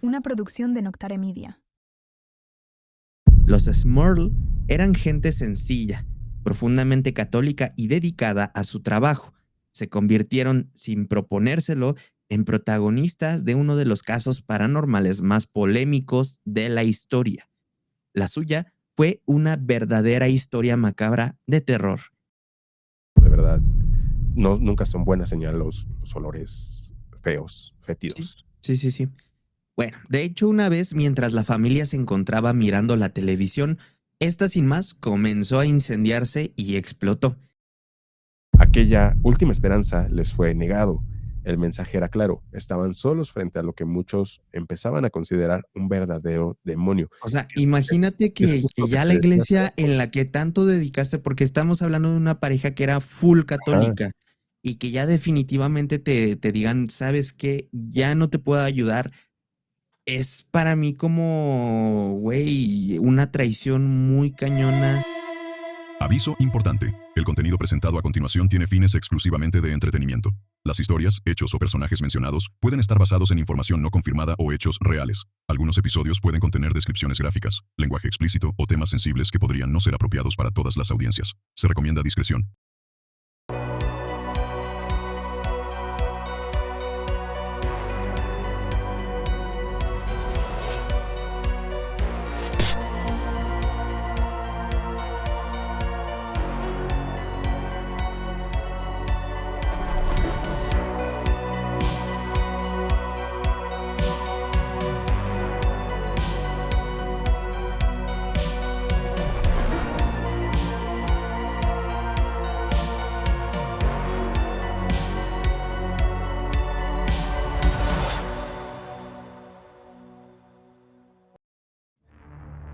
una producción de Noctare Media. Los Smurl eran gente sencilla, profundamente católica y dedicada a su trabajo. Se convirtieron, sin proponérselo, en protagonistas de uno de los casos paranormales más polémicos de la historia. La suya fue una verdadera historia macabra de terror. De verdad, no, nunca son buena señal los olores feos, fétidos. Sí. Bueno, de hecho, una vez, mientras la familia se encontraba mirando la televisión, esta sin más comenzó a incendiarse y explotó. Aquella última esperanza les fue negado. El mensaje era claro, estaban solos frente a lo que muchos empezaban a considerar un verdadero demonio. O sea, Es imagínate que justo lo ya te la decía hace iglesia rato. en la que tanto dedicaste, porque estamos hablando de una pareja que era full Ajá. católica, y que ya definitivamente te digan, ¿sabes qué? Ya no te puedo ayudar. Es para mí como, güey, una traición muy cañona. Aviso importante. El contenido presentado a continuación tiene fines exclusivamente de entretenimiento. Las historias, hechos o personajes mencionados pueden estar basados en información no confirmada o hechos reales. Algunos episodios pueden contener descripciones gráficas, lenguaje explícito o temas sensibles que podrían no ser apropiados para todas las audiencias. Se recomienda discreción.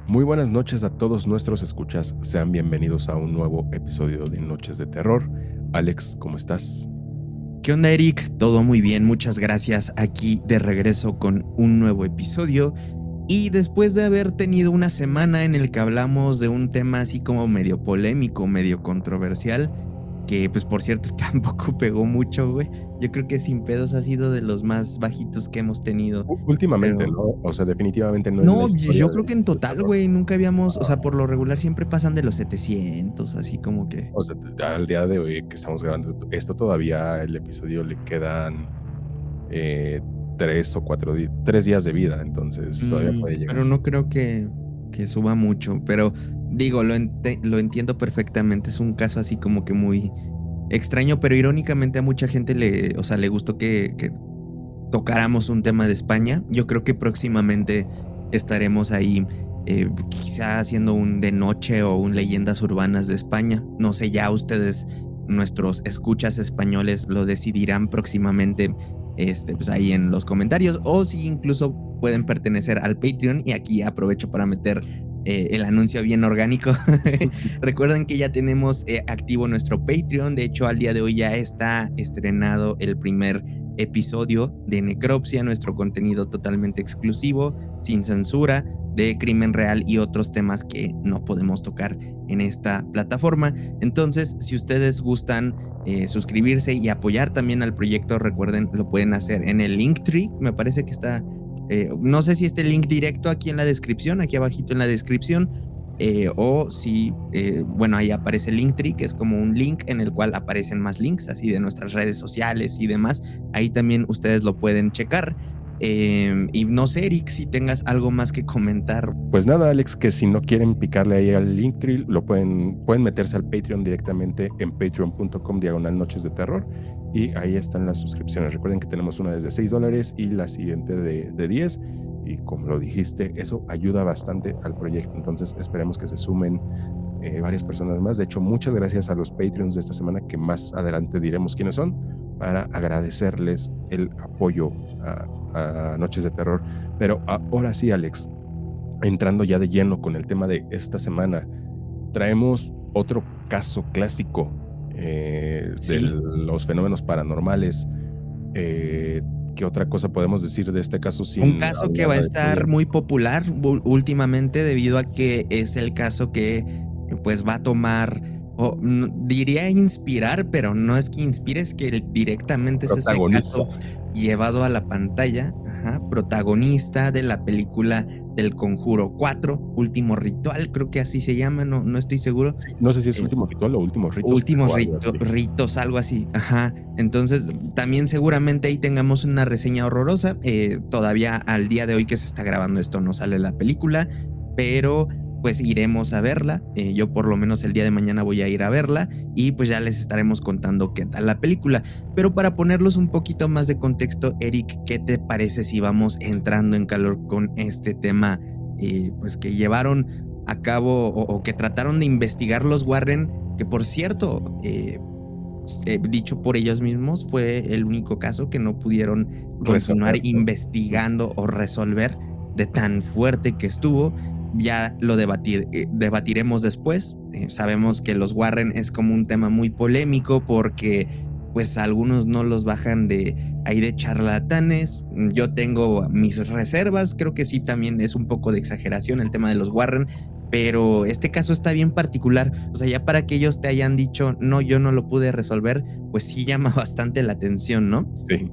Muy buenas noches a todos nuestros escuchas. Sean bienvenidos a un nuevo episodio de Noches de Terror. Alex, ¿cómo estás? ¿Qué onda, Eric? Todo muy bien, muchas gracias. Aquí de regreso con un nuevo episodio. Y después de haber tenido una semana en el que hablamos de un tema así como medio polémico, medio controversial, que pues por cierto tampoco pegó mucho, güey. Yo creo que Sin Pedos ha sido de los más bajitos que hemos tenido. Últimamente, Pero ¿no? O sea, definitivamente no en la no, historia yo creo que en del total, terror. güey, nunca habíamos, o sea, por lo regular siempre pasan de los 700, así como que... O sea, al día de hoy que estamos grabando esto todavía el episodio le quedan 3 días de vida, entonces todavía puede llegar. Pero no creo que suba mucho, pero digo, lo entiendo perfectamente, es un caso así como que muy extraño, pero irónicamente a mucha gente o sea, le gustó que tocáramos un tema de España. Yo creo que próximamente estaremos ahí, quizá haciendo un de noche o un leyendas urbanas de España. No sé, ya ustedes, nuestros escuchas españoles, lo decidirán próximamente, pues ahí en los comentarios, o si incluso pueden pertenecer al Patreon. Y aquí aprovecho para meter el anuncio bien orgánico. Recuerden que ya tenemos activo nuestro Patreon. De hecho, al día de hoy ya está estrenado el primer episodio de Necropsia, nuestro contenido totalmente exclusivo, sin censura, de crimen real y otros temas que no podemos tocar en esta plataforma. Entonces, si ustedes gustan suscribirse y apoyar también al proyecto, recuerden, lo pueden hacer en el Linktree. Me parece que está, no sé si este link directo aquí en la descripción, aquí abajito en la descripción, o si, bueno, ahí aparece el Linktree, que es como un link en el cual aparecen más links, así de nuestras redes sociales y demás. Ahí también ustedes lo pueden checar. Y no sé, Eric, si tengas algo más que comentar. Pues nada, Alex, que si no quieren picarle ahí al Linktree, pueden meterse al Patreon directamente en patreon.com/noches de terror y ahí están las suscripciones. Recuerden que tenemos una desde $6 y la siguiente de 10, y como lo dijiste, eso ayuda bastante al proyecto. Entonces esperemos que se sumen varias personas más. De hecho, muchas gracias a los Patreons de esta semana, que más adelante diremos quiénes son, para agradecerles el apoyo a Noches de Terror. Pero ahora sí, Alex, entrando ya de lleno con el tema de esta semana, traemos otro caso clásico de los fenómenos paranormales. ¿Qué otra cosa podemos decir de este caso sin un caso que va a hablar de estar miedo? muy popular últimamente, debido a que es el caso que pues va a tomar diría inspirar, pero no es que inspire, es que directamente es ese Protagonista. caso llevado a la pantalla, protagonista de la película del Conjuro 4, Último Ritual, creo que así se llama, no estoy seguro. Sí, no sé si es Eh, Último Ritual o Últimos Ritos. Últimos o algo así. ritos, algo así. Entonces, también seguramente ahí tengamos una reseña horrorosa. Todavía al día de hoy que se está grabando esto no sale la película, pero pues iremos a verla. Yo por lo menos el día de mañana voy a ir a verla y pues ya les estaremos contando qué tal la película. Pero para ponerlos un poquito más de contexto, Eric, ¿qué te parece si vamos entrando en calor con este tema pues que llevaron a cabo o que trataron de investigar los Warren, que por cierto, dicho por ellos mismos, fue el único caso que no pudieron continuar Resolver, ¿no? investigando o resolver de tan fuerte que estuvo? Ya lo debatiremos después. Sabemos que los Warren es como un tema muy polémico porque pues algunos no los bajan de ahí de charlatanes. Yo tengo mis reservas, creo que sí también es un poco de exageración el tema de los Warren, pero este caso está bien particular. O sea, ya para que ellos te hayan dicho, no, yo no lo pude resolver, pues sí llama bastante la atención, ¿no? Sí.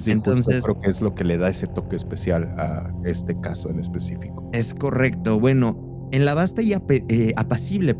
Entonces, justo creo que es lo que le da ese toque especial a este caso en específico. es correcto. Bueno, en la vasta y apacible,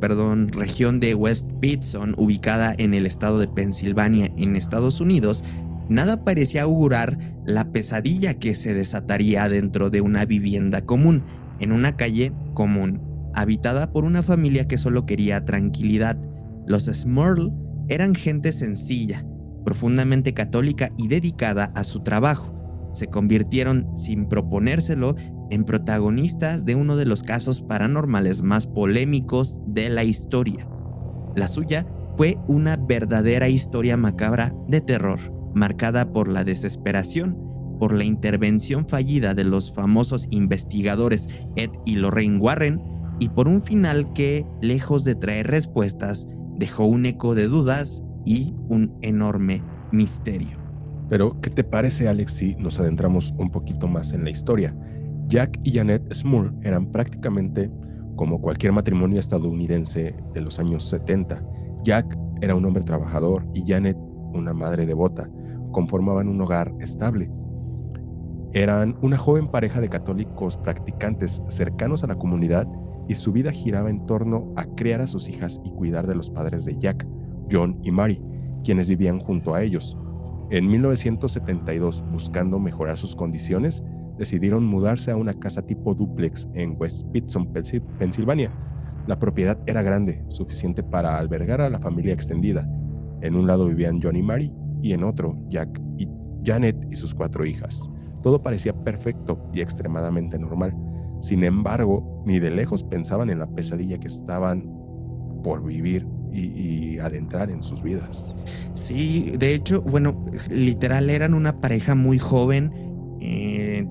región de West Pittston, ubicada en el estado de Pensilvania, en Estados Unidos, nada parecía augurar la pesadilla que se desataría dentro de una vivienda común, en una calle común, habitada por una familia que solo quería tranquilidad. Los Smurl eran gente sencilla, profundamente católica y dedicada a su trabajo. Se convirtieron, sin proponérselo, en protagonistas de uno de los casos paranormales más polémicos de la historia. La suya fue una verdadera historia macabra de terror, marcada por la desesperación, por la intervención fallida de los famosos investigadores Ed y Lorraine Warren, y por un final que, lejos de traer respuestas, dejó un eco de dudas y un enorme misterio. Pero, ¿qué te parece, Alex, si nos adentramos un poquito más en la historia? Jack y Janet Smurl eran prácticamente como cualquier matrimonio estadounidense de los años 70. Jack era un hombre trabajador y Janet una madre devota. Conformaban un hogar estable. Eran una joven pareja de católicos practicantes cercanos a la comunidad y su vida giraba en torno a criar a sus hijas y cuidar de los padres de Jack, John y Mary, quienes vivían junto a ellos. En 1972, buscando mejorar sus condiciones, decidieron mudarse a una casa tipo dúplex en West Pittston, Pensilvania. La propiedad era grande, suficiente para albergar a la familia extendida. En un lado vivían John y Mary, y en otro, Jack y Janet y sus 4 hijas. Todo parecía perfecto y extremadamente normal. Sin embargo, ni de lejos pensaban en la pesadilla que estaban por vivir y adentrar en sus vidas. Sí, de hecho, bueno, literal eran una pareja muy joven.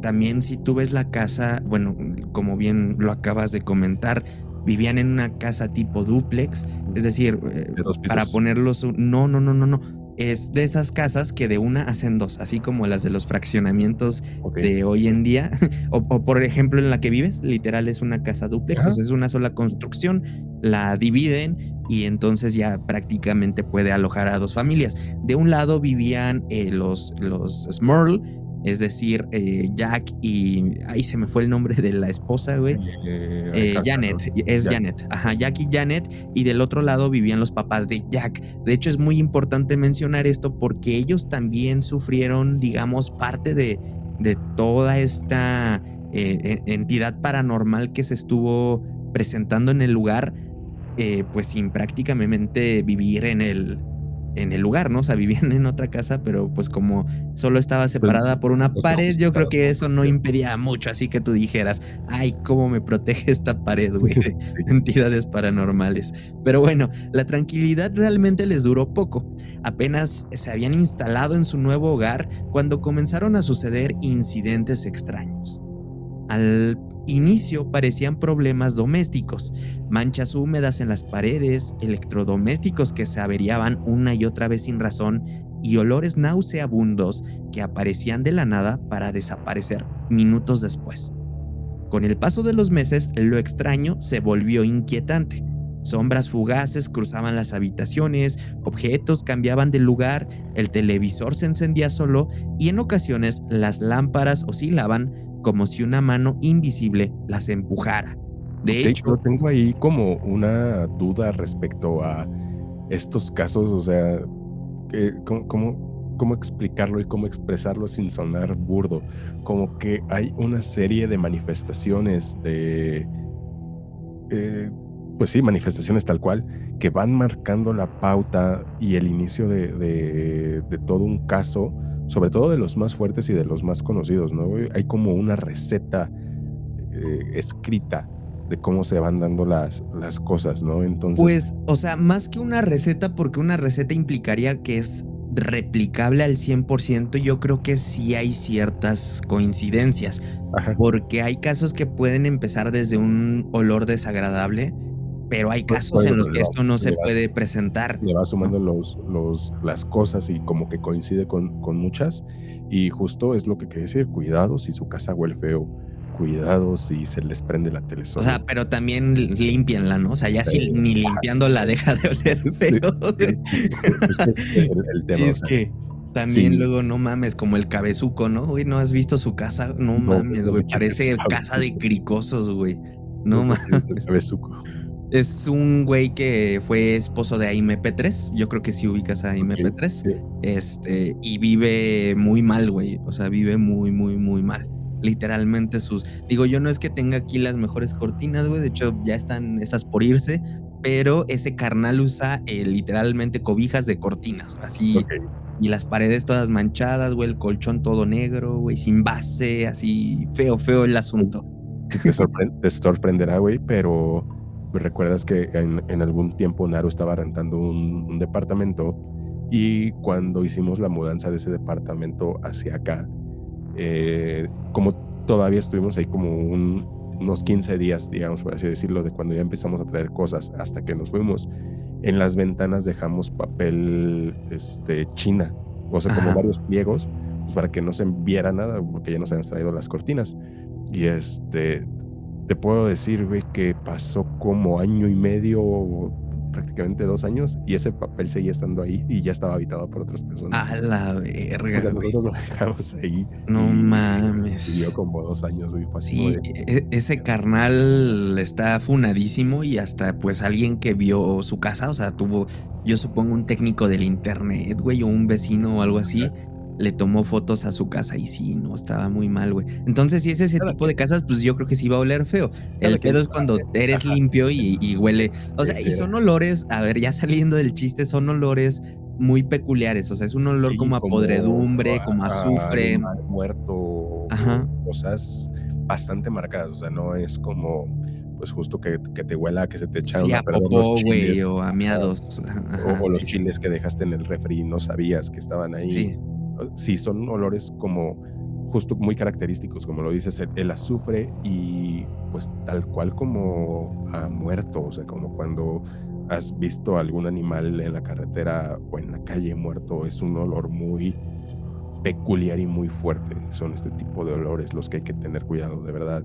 También si tú ves la casa, bueno, como bien lo acabas de comentar, vivían en una casa tipo dúplex, es decir, De 2 para pisos. ponerlos, no, es de esas casas que de una hacen dos, así como las de los fraccionamientos Ok. de hoy en día, o por ejemplo en la que vives, literal es una casa dúplex, Ajá. o sea, es una sola construcción, la dividen y entonces ya prácticamente puede alojar a 2 familias. De un lado vivían los Smurl, es decir, Jack y... Ahí se me fue el nombre de la esposa, güey. Janet, es Janet. Ajá, Jack y Janet. Y del otro lado vivían los papás de Jack. De hecho, es muy importante mencionar esto porque ellos también sufrieron, digamos, parte de toda esta entidad paranormal que se estuvo presentando en el lugar, pues sin prácticamente vivir en el lugar, ¿no? O sea, vivían en otra casa, pero pues como solo estaba separada por una los pared, yo creo que eso no ajustada. impedía mucho, así que tú dijeras, ay, cómo me protege esta pared, güey, de entidades paranormales. Pero bueno, la tranquilidad realmente les duró poco. Apenas se habían instalado en su nuevo hogar cuando comenzaron a suceder incidentes extraños. Al inicio parecían problemas domésticos, manchas húmedas en las paredes, electrodomésticos que se averiaban una y otra vez sin razón y olores nauseabundos que aparecían de la nada para desaparecer minutos después. Con el paso de los meses, lo extraño se volvió inquietante. Sombras fugaces cruzaban las habitaciones, objetos cambiaban de lugar, el televisor se encendía solo y en ocasiones las lámparas oscilaban como si una mano invisible las empujara. De Ok, pero hecho, tengo ahí como una duda respecto a estos casos, o sea, cómo explicarlo y cómo expresarlo sin sonar burdo. Como que hay una serie de manifestaciones eh, pues sí, manifestaciones tal cual, que van marcando la pauta y el inicio de todo un caso, sobre todo de los más fuertes y de los más conocidos, ¿no? Hay como una receta escrita de cómo se van dando las cosas, ¿no? Entonces, pues, o sea, más que una receta, porque una receta implicaría que es replicable al 100%, yo creo que sí hay ciertas coincidencias, ajá, porque hay casos que pueden empezar desde un olor desagradable, pero hay casos bueno, en los pero que esto no se puede presentar, le vas ¿no? sumando las cosas y como que coincide con muchas. Y justo es lo que quiere decir, cuidado si su casa huele feo, cuidado si se les prende la tele O solo. sea, pero también límpienla, ¿no? O sea, ya si ni limpiándola deja de oler Sí, feo, sí, güey. justo ese es el Sí, tema, o es sea, que también sí, luego, no mames, como el cabezuco, ¿no? Güey, ¿no has visto su casa? No no, mames, no güey, sé quién es parece casa de Cabezuco, cricosos, güey. no No sé quién es el mames. Cabezuco. Es un güey que fue esposo de Aimee P3. Yo creo que sí ubicas a Aimee Okey, P3. sí, Y vive muy mal, güey. O sea, vive muy, muy, muy mal. Literalmente digo, yo no es que tenga aquí las mejores cortinas, güey. De hecho, ya están esas por irse. Pero ese carnal usa literalmente cobijas de cortinas, así. okey. Y las paredes todas manchadas, güey. El colchón todo negro, güey. Sin base, así. Feo, feo el asunto. Y te sorprenderá, güey, pero, pues, recuerdas que en algún tiempo Naru estaba rentando un departamento, y cuando hicimos la mudanza de ese departamento hacia acá, como todavía estuvimos ahí como unos 15 días, digamos, por así decirlo, de cuando ya empezamos a traer cosas hasta que nos fuimos, en las ventanas dejamos papel, china, o sea, como Ajá. varios pliegos, pues, para que no se viera nada, porque ya nos habíamos traído las cortinas. Y, te puedo decir, güey, que pasó como año y medio, prácticamente 2 años, y ese papel seguía estando ahí y ya estaba habitado por otras personas. A la O verga, sea, güey. nosotros lo dejamos ahí No y vivió mames. como 2 años, güey, fue así como Sí, de ese carnal está funadísimo y hasta pues alguien que vio su casa, o sea, tuvo, yo supongo un técnico del internet, güey, o un vecino o algo así, le tomó fotos a su casa y sí, no, estaba muy mal, güey. Entonces, si es ese cada tipo de quien, casas, pues yo creo que sí va a oler feo. cada El quien pedo es sabe. cuando eres Ajá, limpio y huele, o sea, y era son olores, a ver, ya saliendo del chiste, son olores muy peculiares, o sea, es un olor sí, como a como podredumbre, como a a azufre. animal muerto o Ajá. cosas bastante marcadas, o sea, no es como, pues, justo que te huela, que se te echaron Sí, a a perder los popó, güey, chiles. o a Ajá. miados. Ajá, O los sí, sí. chiles que dejaste en el refri y no sabías que estaban ahí. Sí, Sí, son olores como justo muy característicos, como lo dices, el azufre y, pues, tal cual como a muerto, o sea, como cuando has visto algún animal en la carretera o en la calle muerto, es un olor muy peculiar y muy fuerte. Son este tipo de olores los que hay que tener cuidado, de verdad.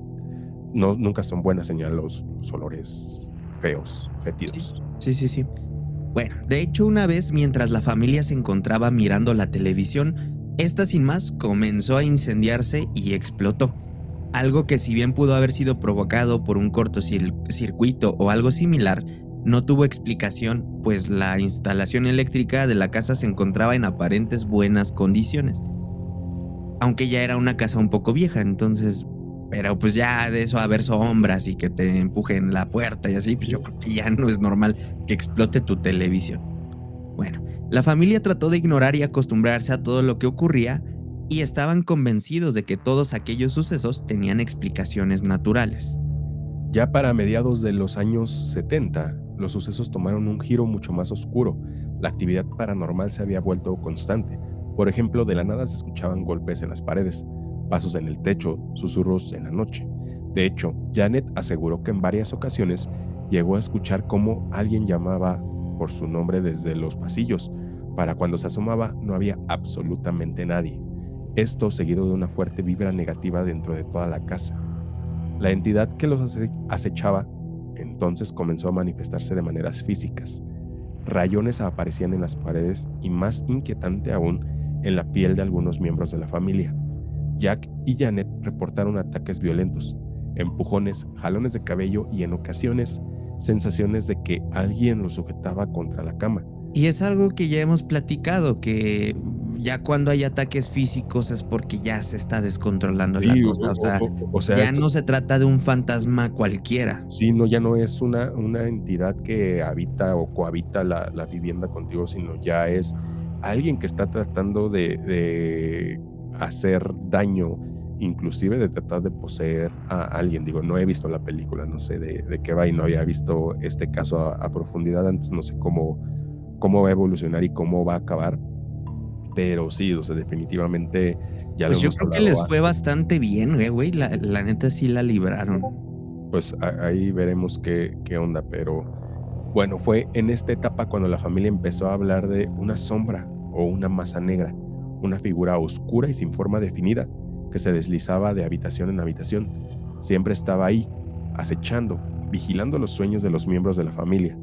No, nunca son buena señal los olores feos, sí, fétidos. sí, sí, sí. Bueno, de hecho, una vez mientras la familia se encontraba mirando la televisión, esta sin más comenzó a incendiarse y explotó. Algo que si bien pudo haber sido provocado por un cortocircuito o algo similar, no tuvo explicación, pues la instalación eléctrica de la casa se encontraba en aparentes buenas condiciones. Aunque ya era una casa un poco vieja, entonces, pero pues ya de eso a ver sombras y que te empujen la puerta y así, pues yo creo que ya no es normal que explote tu televisión. Bueno, la familia trató de ignorar y acostumbrarse a todo lo que ocurría y estaban convencidos de que todos aquellos sucesos tenían explicaciones naturales. Ya para mediados de los años 70, los sucesos tomaron un giro mucho más oscuro. La actividad paranormal se había vuelto constante. Por ejemplo, de la nada se escuchaban golpes en las paredes, pasos en el techo, susurros en la noche. De hecho, Janet aseguró que en varias ocasiones llegó a escuchar cómo alguien llamaba por su nombre desde los pasillos. Para cuando se asomaba no había absolutamente nadie. Esto seguido de una fuerte vibra negativa dentro de toda la casa. La entidad que los acechaba entonces comenzó a manifestarse de maneras físicas. Rayones aparecían en las paredes y, más inquietante aún, en la piel de algunos miembros de la familia. Jack y Janet reportaron ataques violentos, empujones, jalones de cabello y, en ocasiones, sensaciones de que alguien los sujetaba contra la cama. Y es algo que ya hemos platicado, que ya cuando hay ataques físicos es porque ya se está descontrolando la Sí, cosa. o sea, Ya esto no se trata de un fantasma cualquiera. sí, no, ya no es una entidad que habita o cohabita la vivienda contigo, sino ya es alguien que está tratando de hacer daño, inclusive de tratar de poseer a alguien. Digo, no he visto la película, no sé de qué va y no había visto este caso a profundidad antes, no sé cómo va a evolucionar y cómo va a acabar, pero sí, o sea, definitivamente ya lo Pues yo hemos creo que hablado les fue bastante bien, güey. La neta sí la libraron. pues ahí veremos qué onda, pero bueno, fue en esta etapa cuando la familia empezó a hablar de una sombra o una masa negra, una figura oscura y sin forma definida que se deslizaba de habitación en habitación. Siempre estaba ahí, acechando, vigilando los sueños de los miembros de la familia.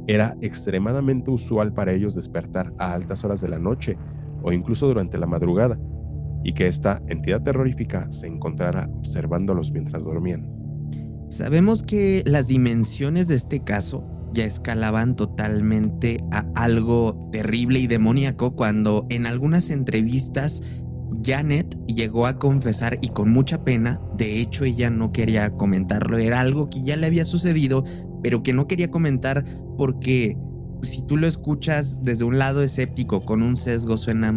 Era extremadamente usual para ellos despertar a altas horas de la noche o incluso durante la madrugada, y que esta entidad terrorífica se encontrara observándolos mientras dormían. Sabemos que las dimensiones de este caso ya escalaban totalmente a algo terrible y demoníaco cuando en algunas entrevistas Janet llegó a confesar, y con mucha pena, de hecho ella no quería comentarlo, era algo que ya le había sucedido, pero que no quería comentar porque si tú lo escuchas desde un lado escéptico, con un sesgo, suena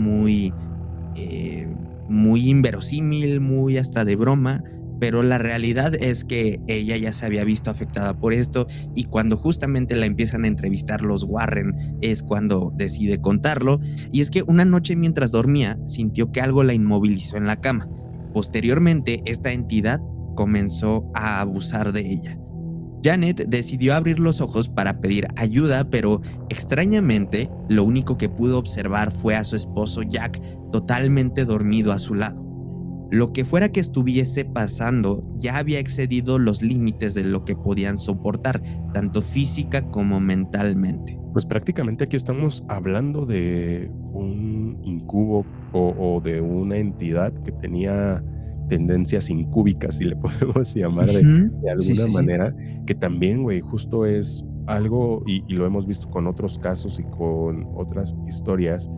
eh, muy inverosímil, muy hasta de broma, pero la realidad es que ella ya se había visto afectada por esto, y cuando justamente la empiezan a entrevistar los Warren es cuando decide contarlo. Y es que una noche mientras dormía sintió que algo la inmovilizó en la cama. Posteriormente, esta entidad comenzó a abusar de ella. Janet decidió abrir los ojos para pedir ayuda, pero extrañamente lo único que pudo observar fue a su esposo Jack totalmente dormido a su lado. Lo que fuera que estuviese pasando ya había excedido los límites de lo que podían soportar, tanto física como mentalmente. Pues prácticamente aquí estamos hablando de un incubo o de una entidad que tenía tendencias incúbicas, si le podemos llamar de Sí, alguna sí, sí. manera, que también, güey, justo es algo, y lo hemos visto con otros casos y con otras historias,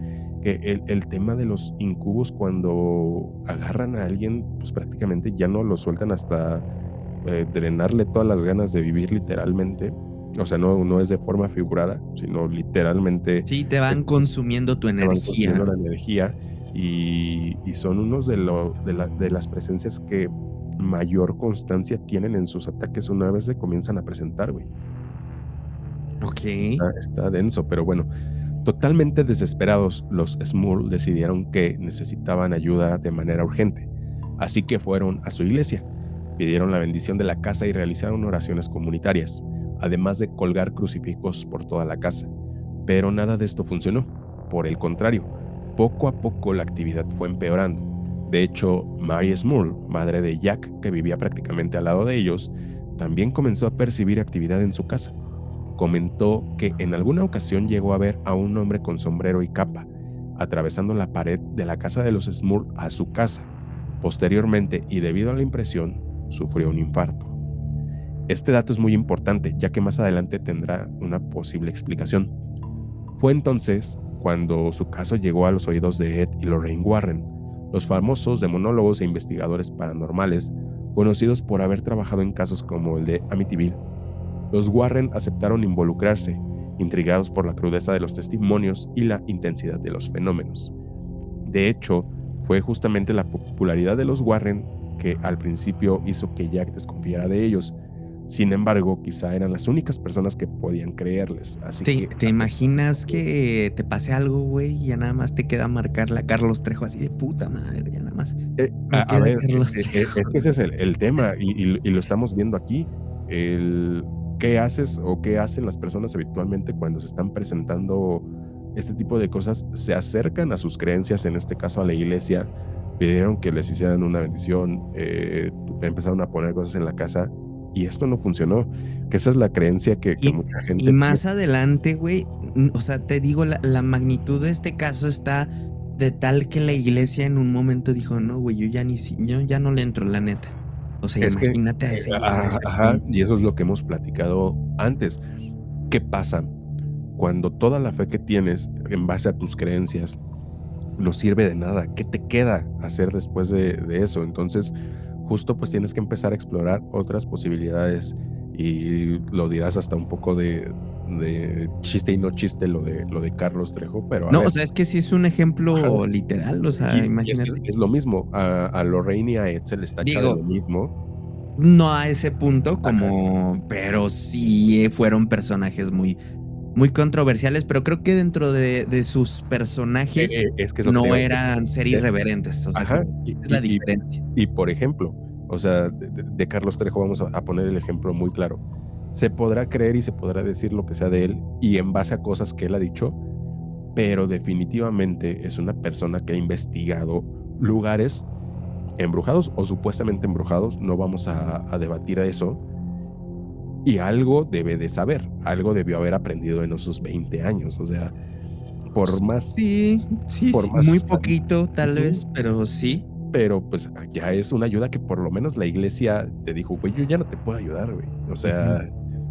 que el tema de los incubos, cuando agarran a alguien, pues prácticamente ya no lo sueltan hasta drenarle todas las ganas de vivir literalmente. O sea, no es de forma figurada, sino literalmente Sí, te van consumiendo tu te van consumiendo energía. la energía, y son unos de las presencias que mayor constancia tienen en sus ataques una vez se comienzan a presentar, güey. Ok. Está denso, pero bueno, totalmente desesperados, los Smurl decidieron que necesitaban ayuda de manera urgente, así que fueron a su iglesia, pidieron la bendición de la casa y realizaron oraciones comunitarias, además de colgar crucifijos por toda la casa. Pero nada de esto funcionó. Por el contrario, poco a poco la actividad fue empeorando. De hecho, Mary Smurl, madre de Jack, que vivía prácticamente al lado de ellos, también comenzó a percibir actividad en su casa. Comentó que en alguna ocasión llegó a ver a un hombre con sombrero y capa, atravesando la pared de la casa de los Smurl a su casa. Posteriormente, y debido a la impresión, sufrió un infarto. Este dato es muy importante, ya que más adelante tendrá una posible explicación. Fue entonces cuando su caso llegó a los oídos de Ed y Lorraine Warren, los famosos demonólogos e investigadores paranormales, conocidos por haber trabajado en casos como el de Amityville. Los Warren aceptaron involucrarse, intrigados por la crudeza de los testimonios y la intensidad de los fenómenos. De hecho, fue justamente la popularidad de los Warren que al principio hizo que Jack desconfiara de ellos. Sin embargo, quizá eran las únicas personas que podían creerles, así que ¿Te imaginas que te pase algo, güey, y ya nada más te queda marcarle a Carlos Trejo así de puta madre, ya nada más me a queda ver, Carlos Trejo? es que ese es el tema, y lo estamos viendo aquí. ¿Qué haces o qué hacen las personas habitualmente cuando se están presentando este tipo de cosas? Se acercan a sus creencias, en este caso a la iglesia, pidieron que les hicieran una bendición, empezaron a poner cosas en la casa, y esto no funcionó. Que esa es la creencia que Y, mucha gente y más tiene. adelante, güey, o sea, te digo, la magnitud de este caso está de tal que la iglesia en un momento dijo, no, güey, yo ya no le entro, la neta. O sea, Es que, imagínate llegar a ese ajá, punto. y eso es lo que hemos platicado antes. ¿Qué pasa? Cuando toda la fe que tienes en base a tus creencias no sirve de nada, ¿qué te queda hacer después de eso? Entonces, justo pues tienes que empezar a explorar otras posibilidades y lo dirás hasta un poco de chiste y no chiste lo de Carlos Trejo, pero a No, o ver, sea, es que sí es un ajá, ejemplo literal, o sea, y es que imagínate. es lo mismo, a Lorraine y a Ed se les tacha de Digo, lo mismo. no a ese punto Ajá, como, pero sí fueron personajes muy controversiales, pero creo que dentro de sus personajes es que es lo que te no iba a decir. eran ser De irreverentes, o sea, Ajá, creo que esa es la diferencia. y por ejemplo, o sea, de Carlos Trejo vamos a poner el ejemplo muy claro. Se podrá creer y se podrá decir lo que sea de él, y en base a cosas que él ha dicho, pero definitivamente es una persona que ha investigado lugares embrujados o supuestamente embrujados, no vamos a debatir a eso, y algo debe de saber, algo debió haber aprendido en esos 20 años, o sea, por más Sí, sí, por sí, muy más poquito tal ujú. vez, pero sí. Pero, pues, ya es una ayuda que por lo menos la iglesia te dijo: "Güey, yo ya no te puedo ayudar, güey". O Ujú. sea,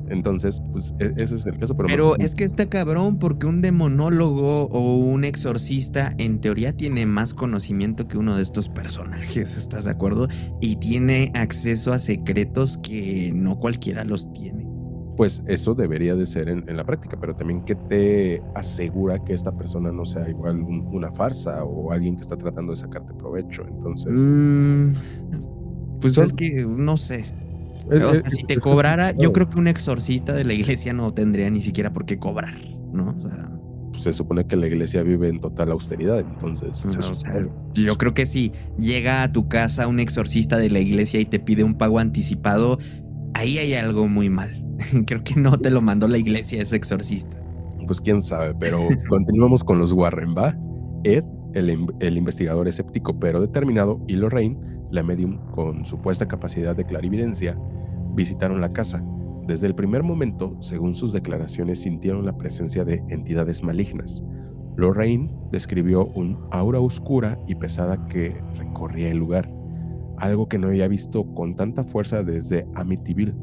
entonces, pues, ese es el caso, pero me Pero es que está cabrón porque un demonólogo o un exorcista en teoría tiene más conocimiento que uno de estos personajes, ¿estás de acuerdo? Y tiene acceso a secretos que no cualquiera los tiene. pues, eso debería de ser en la práctica, pero también, ¿qué te asegura que esta persona no sea igual una farsa o alguien que está tratando de sacarte provecho? Entonces, Mm, pues es son que no sé. es O es sea, si te es cobrara, yo complicado. creo que un exorcista de la iglesia no tendría ni siquiera por qué cobrar, ¿no? O sea, Pues, se supone que la iglesia vive en total austeridad, entonces, se o sea, supone. yo creo que si llega a tu casa un exorcista de la iglesia y te pide un pago anticipado, ahí hay algo muy mal. Creo que no te lo mandó la iglesia ese exorcista. Pues quién sabe, pero continuamos con los Warren, ¿va? Ed, el investigador escéptico pero determinado, y Lorraine, la medium con supuesta capacidad de clarividencia, visitaron la casa. Desde el primer momento, según sus declaraciones, sintieron la presencia de entidades malignas. Lorraine describió un aura oscura y pesada que recorría el lugar, algo que no había visto con tanta fuerza desde Amityville.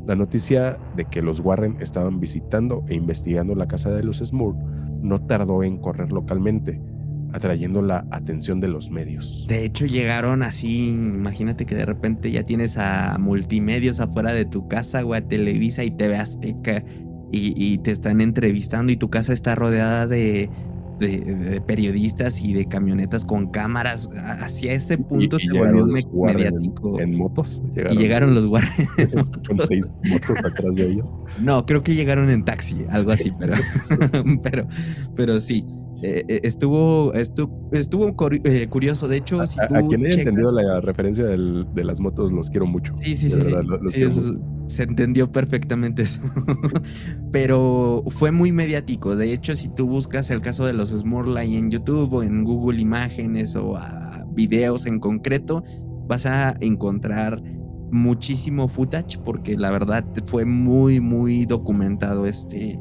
La noticia de que los Warren estaban visitando e investigando la casa de los Smurf no tardó en correr localmente, atrayendo la atención de los medios. De hecho, llegaron así, imagínate que de repente ya tienes a multimedios afuera de tu casa, güey, a Televisa y TV Azteca, y te están entrevistando y tu casa está rodeada de periodistas y de camionetas con cámaras. Hacia ese punto Y se volvió llegaron los Warren mediático en motos, y llegaron llegaron los Warren en con moto. 6 motos atrás de ellos. No, creo que llegaron en taxi, algo así, pero, pero, pero sí. Estuvo curioso. De hecho, si A tú quien haya entendido checas. la referencia de las motos, los quiero mucho. Sí, sí, De verdad, sí, los sí, quiero mucho. se entendió perfectamente eso. Pero fue muy mediático. De hecho, si tú buscas el caso de los Smurlai en YouTube o en Google Imágenes o videos en concreto, vas a encontrar muchísimo footage porque la verdad fue muy documentado este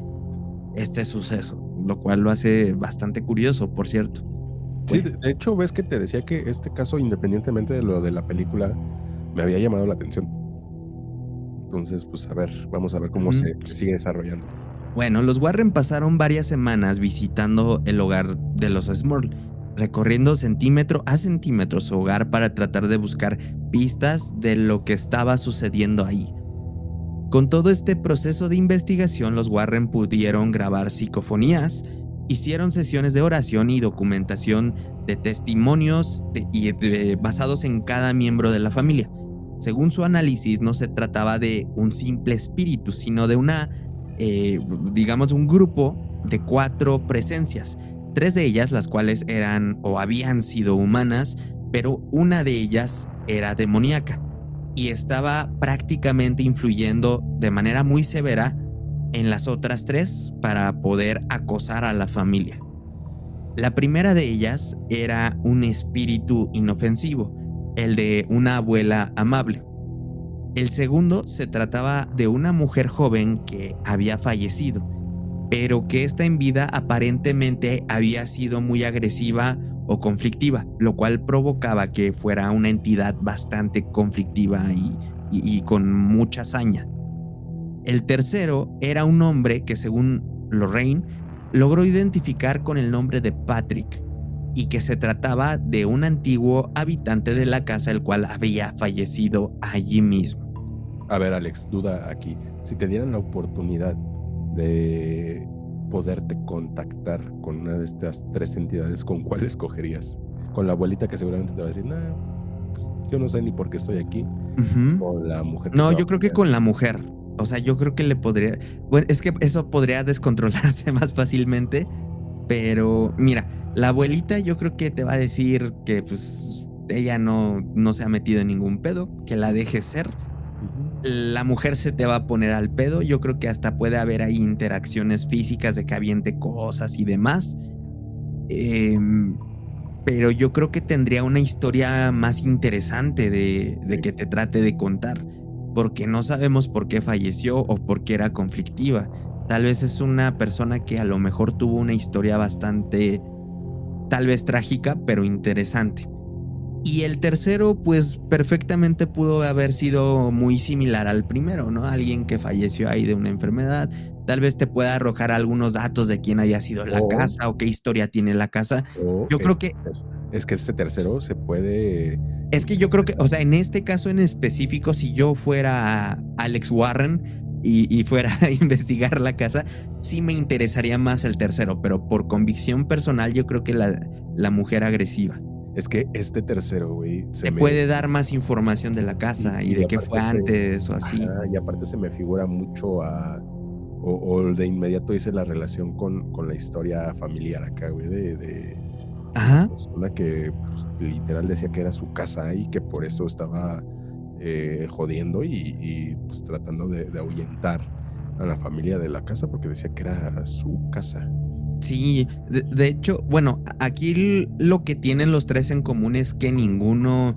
suceso, lo cual lo hace bastante curioso, por cierto. Sí, Bueno. de hecho, ves que te decía que este caso, independientemente de lo de la película, me había llamado la atención. Entonces, pues a ver, vamos a ver cómo Ujú. se sigue desarrollando. Bueno, los Warren pasaron varias semanas visitando el hogar de los Smurl, recorriendo centímetro a centímetro su hogar para tratar de buscar pistas de lo que estaba sucediendo ahí. Con todo este proceso de investigación, los Warren pudieron grabar psicofonías, hicieron sesiones de oración y documentación de testimonios basados en cada miembro de la familia. Según su análisis, no se trataba de un simple espíritu, sino de digamos, un grupo de 4 presencias. 3 de ellas, las cuales eran o habían sido humanas, pero una de ellas era demoníaca y estaba prácticamente influyendo de manera muy severa en las otras 3 para poder acosar a la familia. La primera de ellas era un espíritu inofensivo, el de una abuela amable. El segundo se trataba de una mujer joven que había fallecido, pero que esta en vida aparentemente había sido muy agresiva o conflictiva, lo cual provocaba que fuera una entidad bastante conflictiva y con mucha hazaña. El tercero era un hombre que, según Lorraine, logró identificar con el nombre de Patrick y que se trataba de un antiguo habitante de la casa el cual había fallecido allí mismo. A ver, Alex, duda aquí. Si te dieran la oportunidad de poderte contactar con una de estas tres entidades, ¿con cuál escogerías? Con la abuelita que seguramente te va a decir, nah, pues yo no sé ni por qué estoy aquí. Ujú. Con la mujer que No, te va yo a creo que apoyar. con la mujer. O sea, yo creo que le podría... Bueno, es que eso podría descontrolarse más fácilmente, pero mira, la abuelita yo creo que te va a decir que pues ella no se ha metido en ningún pedo, que la deje ser. Ujú. La mujer se te va a poner al pedo, yo creo que hasta puede haber ahí interacciones físicas de que aviente cosas y demás. Em, pero yo creo que tendría una historia más interesante de Sí. que te trate de contar, porque no sabemos por qué falleció o por qué era conflictiva. Tal vez es una persona que a lo mejor tuvo una historia bastante, tal vez trágica, pero interesante. Y el tercero, pues perfectamente pudo haber sido muy similar al primero, ¿no? Alguien que falleció ahí de una enfermedad. Tal vez te pueda arrojar algunos datos de quién haya sido la O, casa o qué historia tiene la casa. o Yo creo que es que este tercero se puede Es que yo creo que, o interpretar. sea, en este caso en específico, si yo fuera Alex Warren y fuera a investigar la casa, sí me interesaría más el tercero, pero por convicción personal yo creo que la mujer agresiva Es que este tercero, güey, se te me... puede dar más información de la casa y Y de qué fue aparte antes o así. y aparte se me figura mucho o de inmediato hice la relación con la historia familiar acá, güey, de esta Ajá. persona que pues, literal decía que era su casa y que por eso estaba jodiendo y, pues tratando de ahuyentar a la familia de la casa porque decía que era su casa. Sí, de hecho, bueno, aquí lo que tienen los tres en común es que ninguno,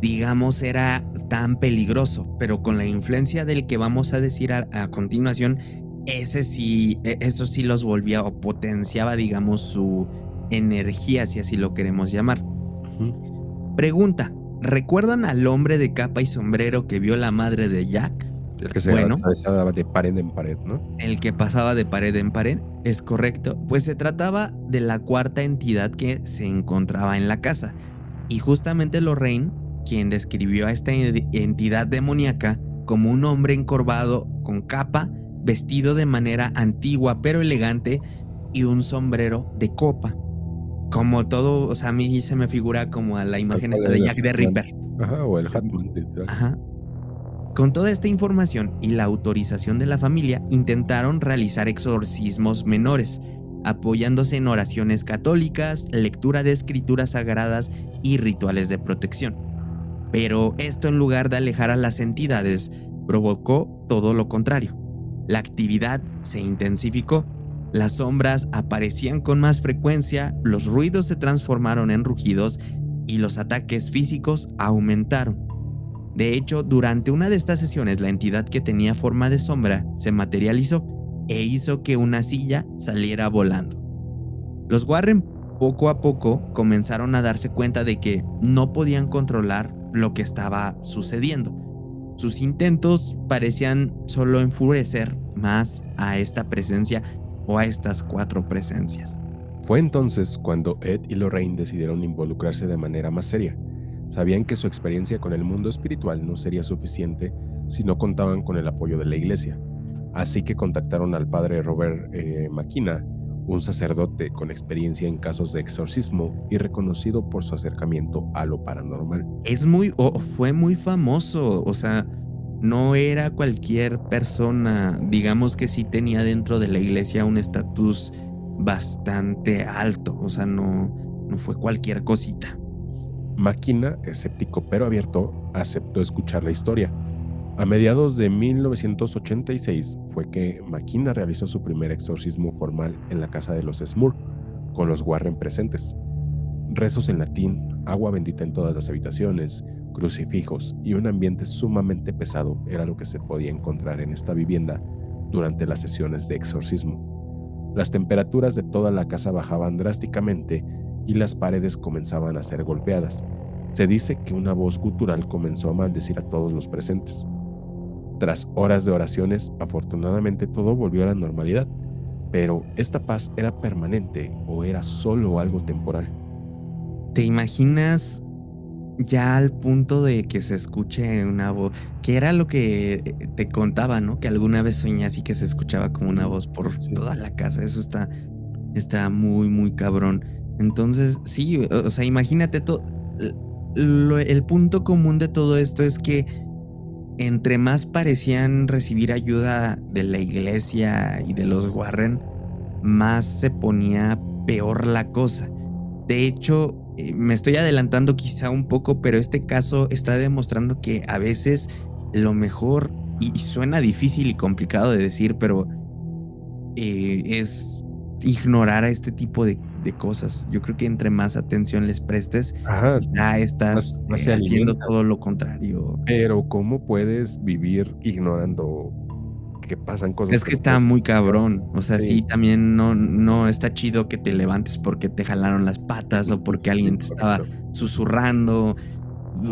digamos, era tan peligroso, pero con la influencia del que vamos a decir a continuación, ese sí, eso sí los volvía o potenciaba, digamos, su energía, si así lo queremos llamar. Ujú. Pregunta, ¿recuerdan al hombre de capa y sombrero que vio la madre de Jack? El que se Bueno, atravesaba de pared en pared, ¿no? el que pasaba de pared en pared, es correcto, pues se trataba de la cuarta entidad que se encontraba en la casa, y justamente Lorraine, quien describió a esta entidad demoníaca como un hombre encorvado con capa, vestido de manera antigua pero elegante y un sombrero de copa. Como todo, o sea, a mí se me figura como a la Tal imagen cual esta de el Jack the Hatman. Ripper. Ajá, o el Hatman, literal. Ajá. Con toda esta información y la autorización de la familia, intentaron realizar exorcismos menores, apoyándose en oraciones católicas, lectura de escrituras sagradas y rituales de protección. Pero esto, en lugar de alejar a las entidades, provocó todo lo contrario. La actividad se intensificó, las sombras aparecían con más frecuencia, los ruidos se transformaron en rugidos y los ataques físicos aumentaron. De hecho, durante una de estas sesiones, la entidad que tenía forma de sombra se materializó e hizo que una silla saliera volando. Los Warren poco a poco comenzaron a darse cuenta de que no podían controlar lo que estaba sucediendo. Sus intentos parecían solo enfurecer más a esta presencia o a estas cuatro presencias. Fue entonces cuando Ed y Lorraine decidieron involucrarse de manera más seria. Sabían que su experiencia con el mundo espiritual no sería suficiente si no contaban con el apoyo de la iglesia. Así que contactaron al padre Robert McKenna, un sacerdote con experiencia en casos de exorcismo y reconocido por su acercamiento a lo paranormal. Fue muy famoso, o sea, no era cualquier persona, digamos que sí tenía dentro de la iglesia un estatus bastante alto, o sea, no fue cualquier cosita. McKenna, escéptico pero abierto, aceptó escuchar la historia. A mediados de 1986 fue que McKenna realizó su primer exorcismo formal en la casa de los Smurf, con los Warren presentes. Rezos en latín, agua bendita en todas las habitaciones, crucifijos y un ambiente sumamente pesado era lo que se podía encontrar en esta vivienda durante las sesiones de exorcismo. Las temperaturas de toda la casa bajaban drásticamente y las paredes comenzaban a ser golpeadas. Se dice que una voz gutural comenzó a maldecir a todos los presentes. Tras horas de oraciones, afortunadamente todo volvió a la normalidad, pero ¿esta paz era permanente o era solo algo temporal? ¿Te imaginas ya al punto de que se escuche una voz? Que era lo que te contaba, ¿no? Que alguna vez soñé así que se escuchaba como una voz por Sí. toda la casa. Eso está muy, muy cabrón. Entonces, sí, o sea, imagínate todo. El punto común de todo esto es que entre más parecían recibir ayuda de la iglesia y de los Warren, más se ponía peor la cosa. De hecho, me estoy adelantando quizá un poco, pero este caso está demostrando que a veces lo mejor, y suena difícil y complicado de decir, pero es ignorar a este tipo de cosas. Yo creo que entre más atención les prestes, Ajá, quizá estás más se haciendo alimentan. todo lo contrario. Pero ¿cómo puedes vivir ignorando que pasan cosas Es que que no está puedes muy explicar? cabrón. O sea, Sí, sí, también no está chido que te levantes porque te jalaron las patas o porque sí, alguien te estaba correcto. susurrando.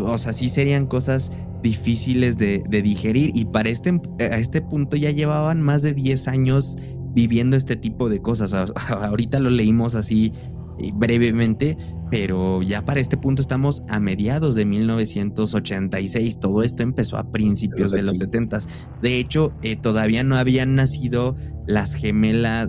O sea, sí serían cosas difíciles de digerir. Y para a este punto ya llevaban más de 10 años viviendo este tipo de cosas. Ahorita lo leímos así brevemente, pero ya para este punto estamos a mediados de 1986. Todo esto empezó a En los principios de los 70, 70. De hecho, todavía no habían nacido las gemelas.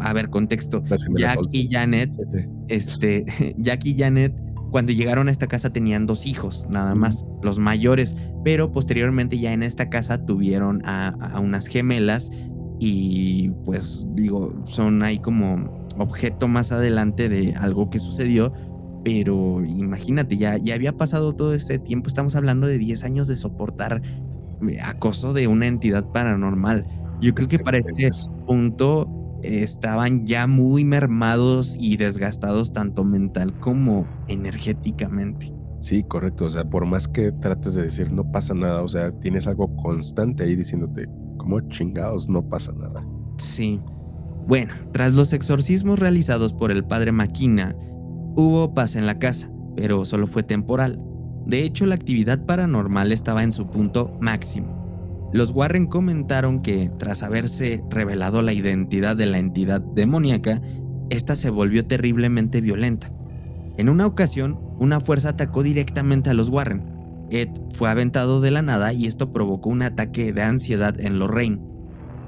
A ver, contexto. las gemelas Jack Olsen. y Janet, Ujú. Jack y Janet cuando llegaron a esta casa tenían 2 hijos, nada Ujú. más, los mayores, pero posteriormente ya en esta casa tuvieron a unas gemelas y pues digo, son ahí como objeto más adelante de algo que sucedió, pero imagínate, ya había pasado todo este tiempo, estamos hablando de 10 años de soportar acoso de una entidad paranormal. Yo creo Es que que para es este eso. punto estaban ya muy mermados y desgastados tanto mental como energéticamente. Sí, correcto. O sea, por más que trates de decir no pasa nada, o sea, tienes algo constante ahí diciéndote, ¿cómo chingados no pasa nada? Sí. Bueno, tras los exorcismos realizados por el padre Maquina, hubo paz en la casa, pero solo fue temporal. De hecho, la actividad paranormal estaba en su punto máximo. Los Warren comentaron que, tras haberse revelado la identidad de la entidad demoníaca, esta se volvió terriblemente violenta. En una ocasión, una fuerza atacó directamente a los Warren. Ed fue aventado de la nada y esto provocó un ataque de ansiedad en Lorraine.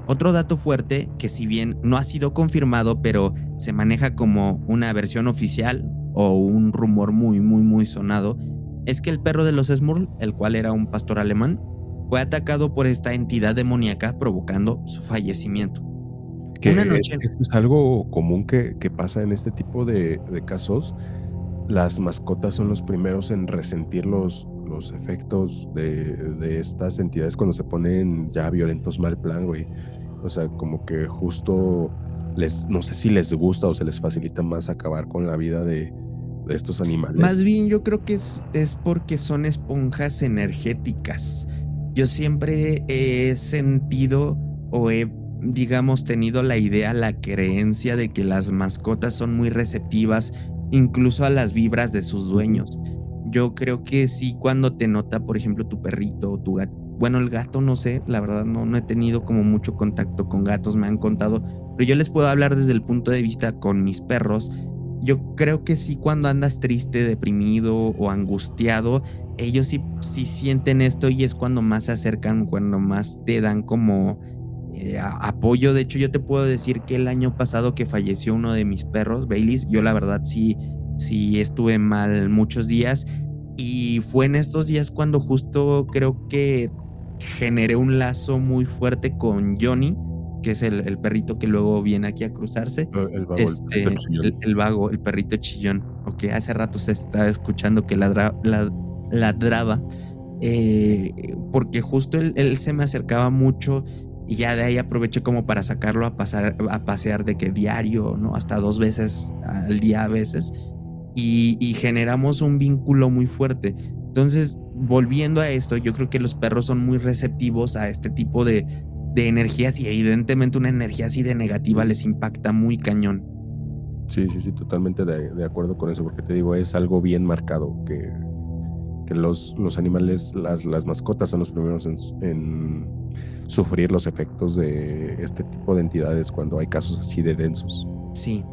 Otro dato fuerte, que si bien no ha sido confirmado, pero se maneja como una versión oficial o un rumor muy, muy, muy sonado, es que el perro de los Smurl, el cual era un pastor alemán, fue atacado por esta entidad demoníaca provocando su fallecimiento. Una Que noche, eso es algo común que pasa en este tipo de casos. Las mascotas son los primeros en resentir los efectos de estas entidades cuando se ponen ya violentos mal plan, güey. O sea, como que justo no sé si les gusta o se les facilita más acabar con la vida de estos más animales. bien yo creo que es porque son esponjas energéticas. Yo siempre he sentido o he, digamos, tenido la idea, la creencia de que las mascotas son muy receptivas incluso a las vibras de sus Ujú. dueños. Yo creo que sí, cuando te nota, por ejemplo, tu perrito o tu gato. Bueno, el gato no sé, la verdad no he tenido como mucho contacto con gatos, me han contado, pero yo les puedo hablar desde el punto de vista con mis perros. Yo creo que sí, cuando andas triste, deprimido o angustiado, ellos sí sienten esto y es cuando más se acercan, cuando más te dan como apoyo. De hecho, yo te puedo decir que el año pasado que falleció uno de mis perros, Baileys, yo la verdad sí estuve mal muchos días y fue en estos días cuando justo creo que generé un lazo muy fuerte con Johnny, que es el perrito que luego viene aquí a cruzarse. El vago, el perrito chillón. El vago, el perrito chillón, ok, hace rato se estaba escuchando que ladraba, eh, porque justo él se me acercaba mucho y ya de ahí aproveché como para sacarlo a pasear de que diario, ¿no? Hasta 2 veces al día a veces, y generamos un vínculo muy fuerte. Entonces, volviendo a esto, yo creo que los perros son muy receptivos a este tipo de energías y evidentemente una energía así de negativa les impacta muy cañón. Sí, totalmente de acuerdo con eso, porque te digo, es algo bien marcado que los animales, las mascotas son los primeros en sufrir los efectos de este tipo de entidades cuando hay casos así de densos. Sí.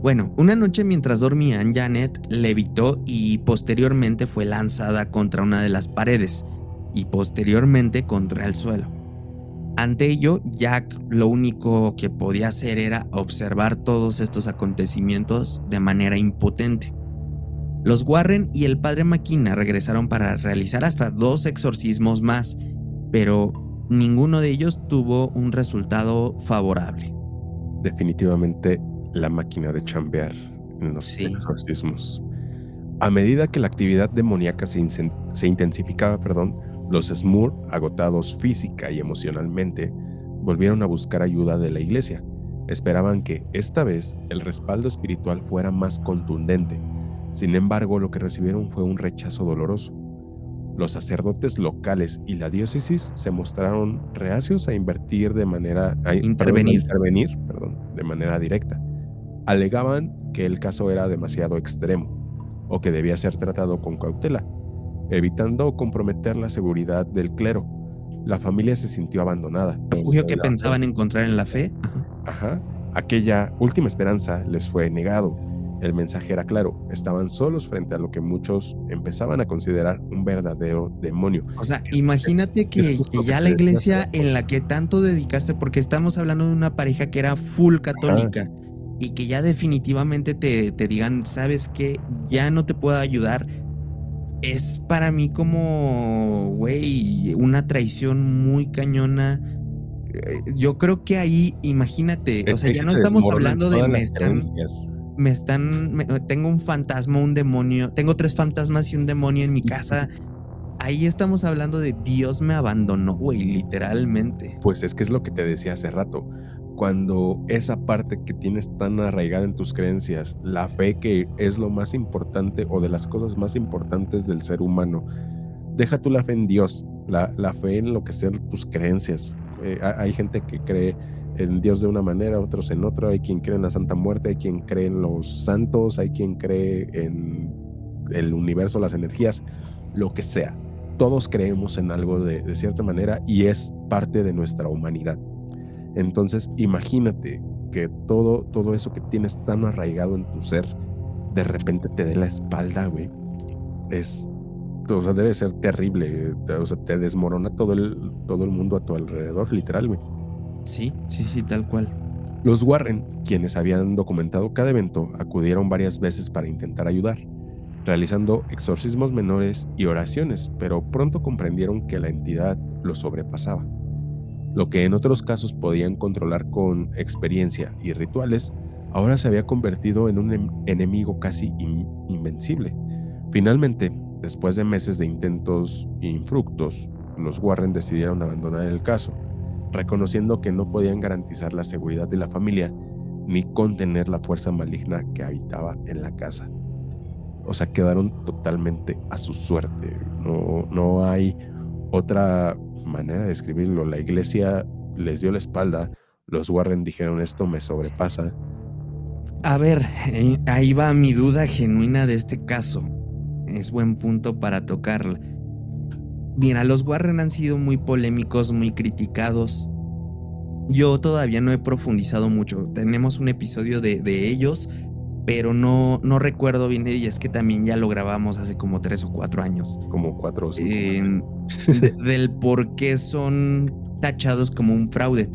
Bueno, una noche mientras dormían, Janet levitó y posteriormente fue lanzada contra una de las paredes y posteriormente contra el suelo. Ante ello, Jack lo único que podía hacer era observar todos estos acontecimientos de manera impotente. Los Warren y el padre McKenna regresaron para realizar hasta 2 exorcismos más, pero ninguno de ellos tuvo un resultado favorable. Definitivamente la máquina de chambear en los Sí. exorcismos. A medida que la actividad demoníaca se intensificaba, los Smurf, agotados física y emocionalmente, volvieron a buscar ayuda de la iglesia. Esperaban que, esta vez, el respaldo espiritual fuera más contundente. Sin embargo, lo que recibieron fue un rechazo doloroso. Los sacerdotes locales y la diócesis se mostraron reacios a intervenir de manera directa. Alegaban que el caso era demasiado extremo o que debía ser tratado con cautela, evitando comprometer la seguridad del clero. La familia se sintió abandonada. ¿Refugio que pensaban encontrar en la fe? Ajá. Aquella última esperanza les fue negado. El mensaje era claro, estaban solos frente a lo que muchos empezaban a considerar un verdadero demonio. O sea, imagínate que ya la iglesia en la que tanto dedicaste, porque estamos hablando de una pareja que era full católica, y que ya definitivamente te digan, ¿sabes qué? Ya no te puedo ayudar. Es para mí como, güey, una traición muy cañona. Yo creo que ahí, imagínate, o sea, ya no estamos hablando de tengo un fantasma, un demonio, tengo 3 fantasmas y un demonio en mi casa. Ahí estamos hablando de Dios me abandonó, güey, literalmente. Pues es que es lo que te decía hace rato. Cuando esa parte que tienes tan arraigada en tus creencias, la fe que es lo más importante o de las cosas más importantes del ser humano, deja tú la fe en Dios, la fe en lo que sean tus creencias. Hay gente que cree en Dios de una manera, otros en otra, hay quien cree en la Santa Muerte, hay quien cree en los santos, hay quien cree en el universo, las energías, lo que sea. Todos creemos en algo de cierta manera y es parte de nuestra humanidad. Entonces imagínate que todo eso que tienes tan arraigado en tu ser, de repente te dé la espalda, güey. O sea, debe ser terrible. O sea, te desmorona todo el mundo a tu alrededor, literal, güey. Sí, tal cual. Los Warren, quienes habían documentado cada evento, acudieron varias veces para intentar ayudar, realizando exorcismos menores y oraciones, pero pronto comprendieron que la entidad los sobrepasaba. Lo que en otros casos podían controlar con experiencia y rituales, ahora se había convertido en un enemigo casi invencible. Finalmente, después de meses de intentos infructuosos, los Warren decidieron abandonar el caso, reconociendo que no podían garantizar la seguridad de la familia ni contener la fuerza maligna que habitaba en la casa. O sea, quedaron totalmente a su suerte. No hay otra manera de describirlo. La iglesia les dio la espalda, los Warren dijeron, esto me sobrepasa. A ver, ahí va mi duda genuina de este caso. Es buen punto para tocarla. Mira, los Warren han sido muy polémicos, muy criticados. Yo todavía no he profundizado mucho. Tenemos un episodio de ellos, pero no recuerdo bien, y es que también ya lo grabamos hace como 3 o 4 años. Como 4 o 5 años. Del por qué son tachados como un fraude.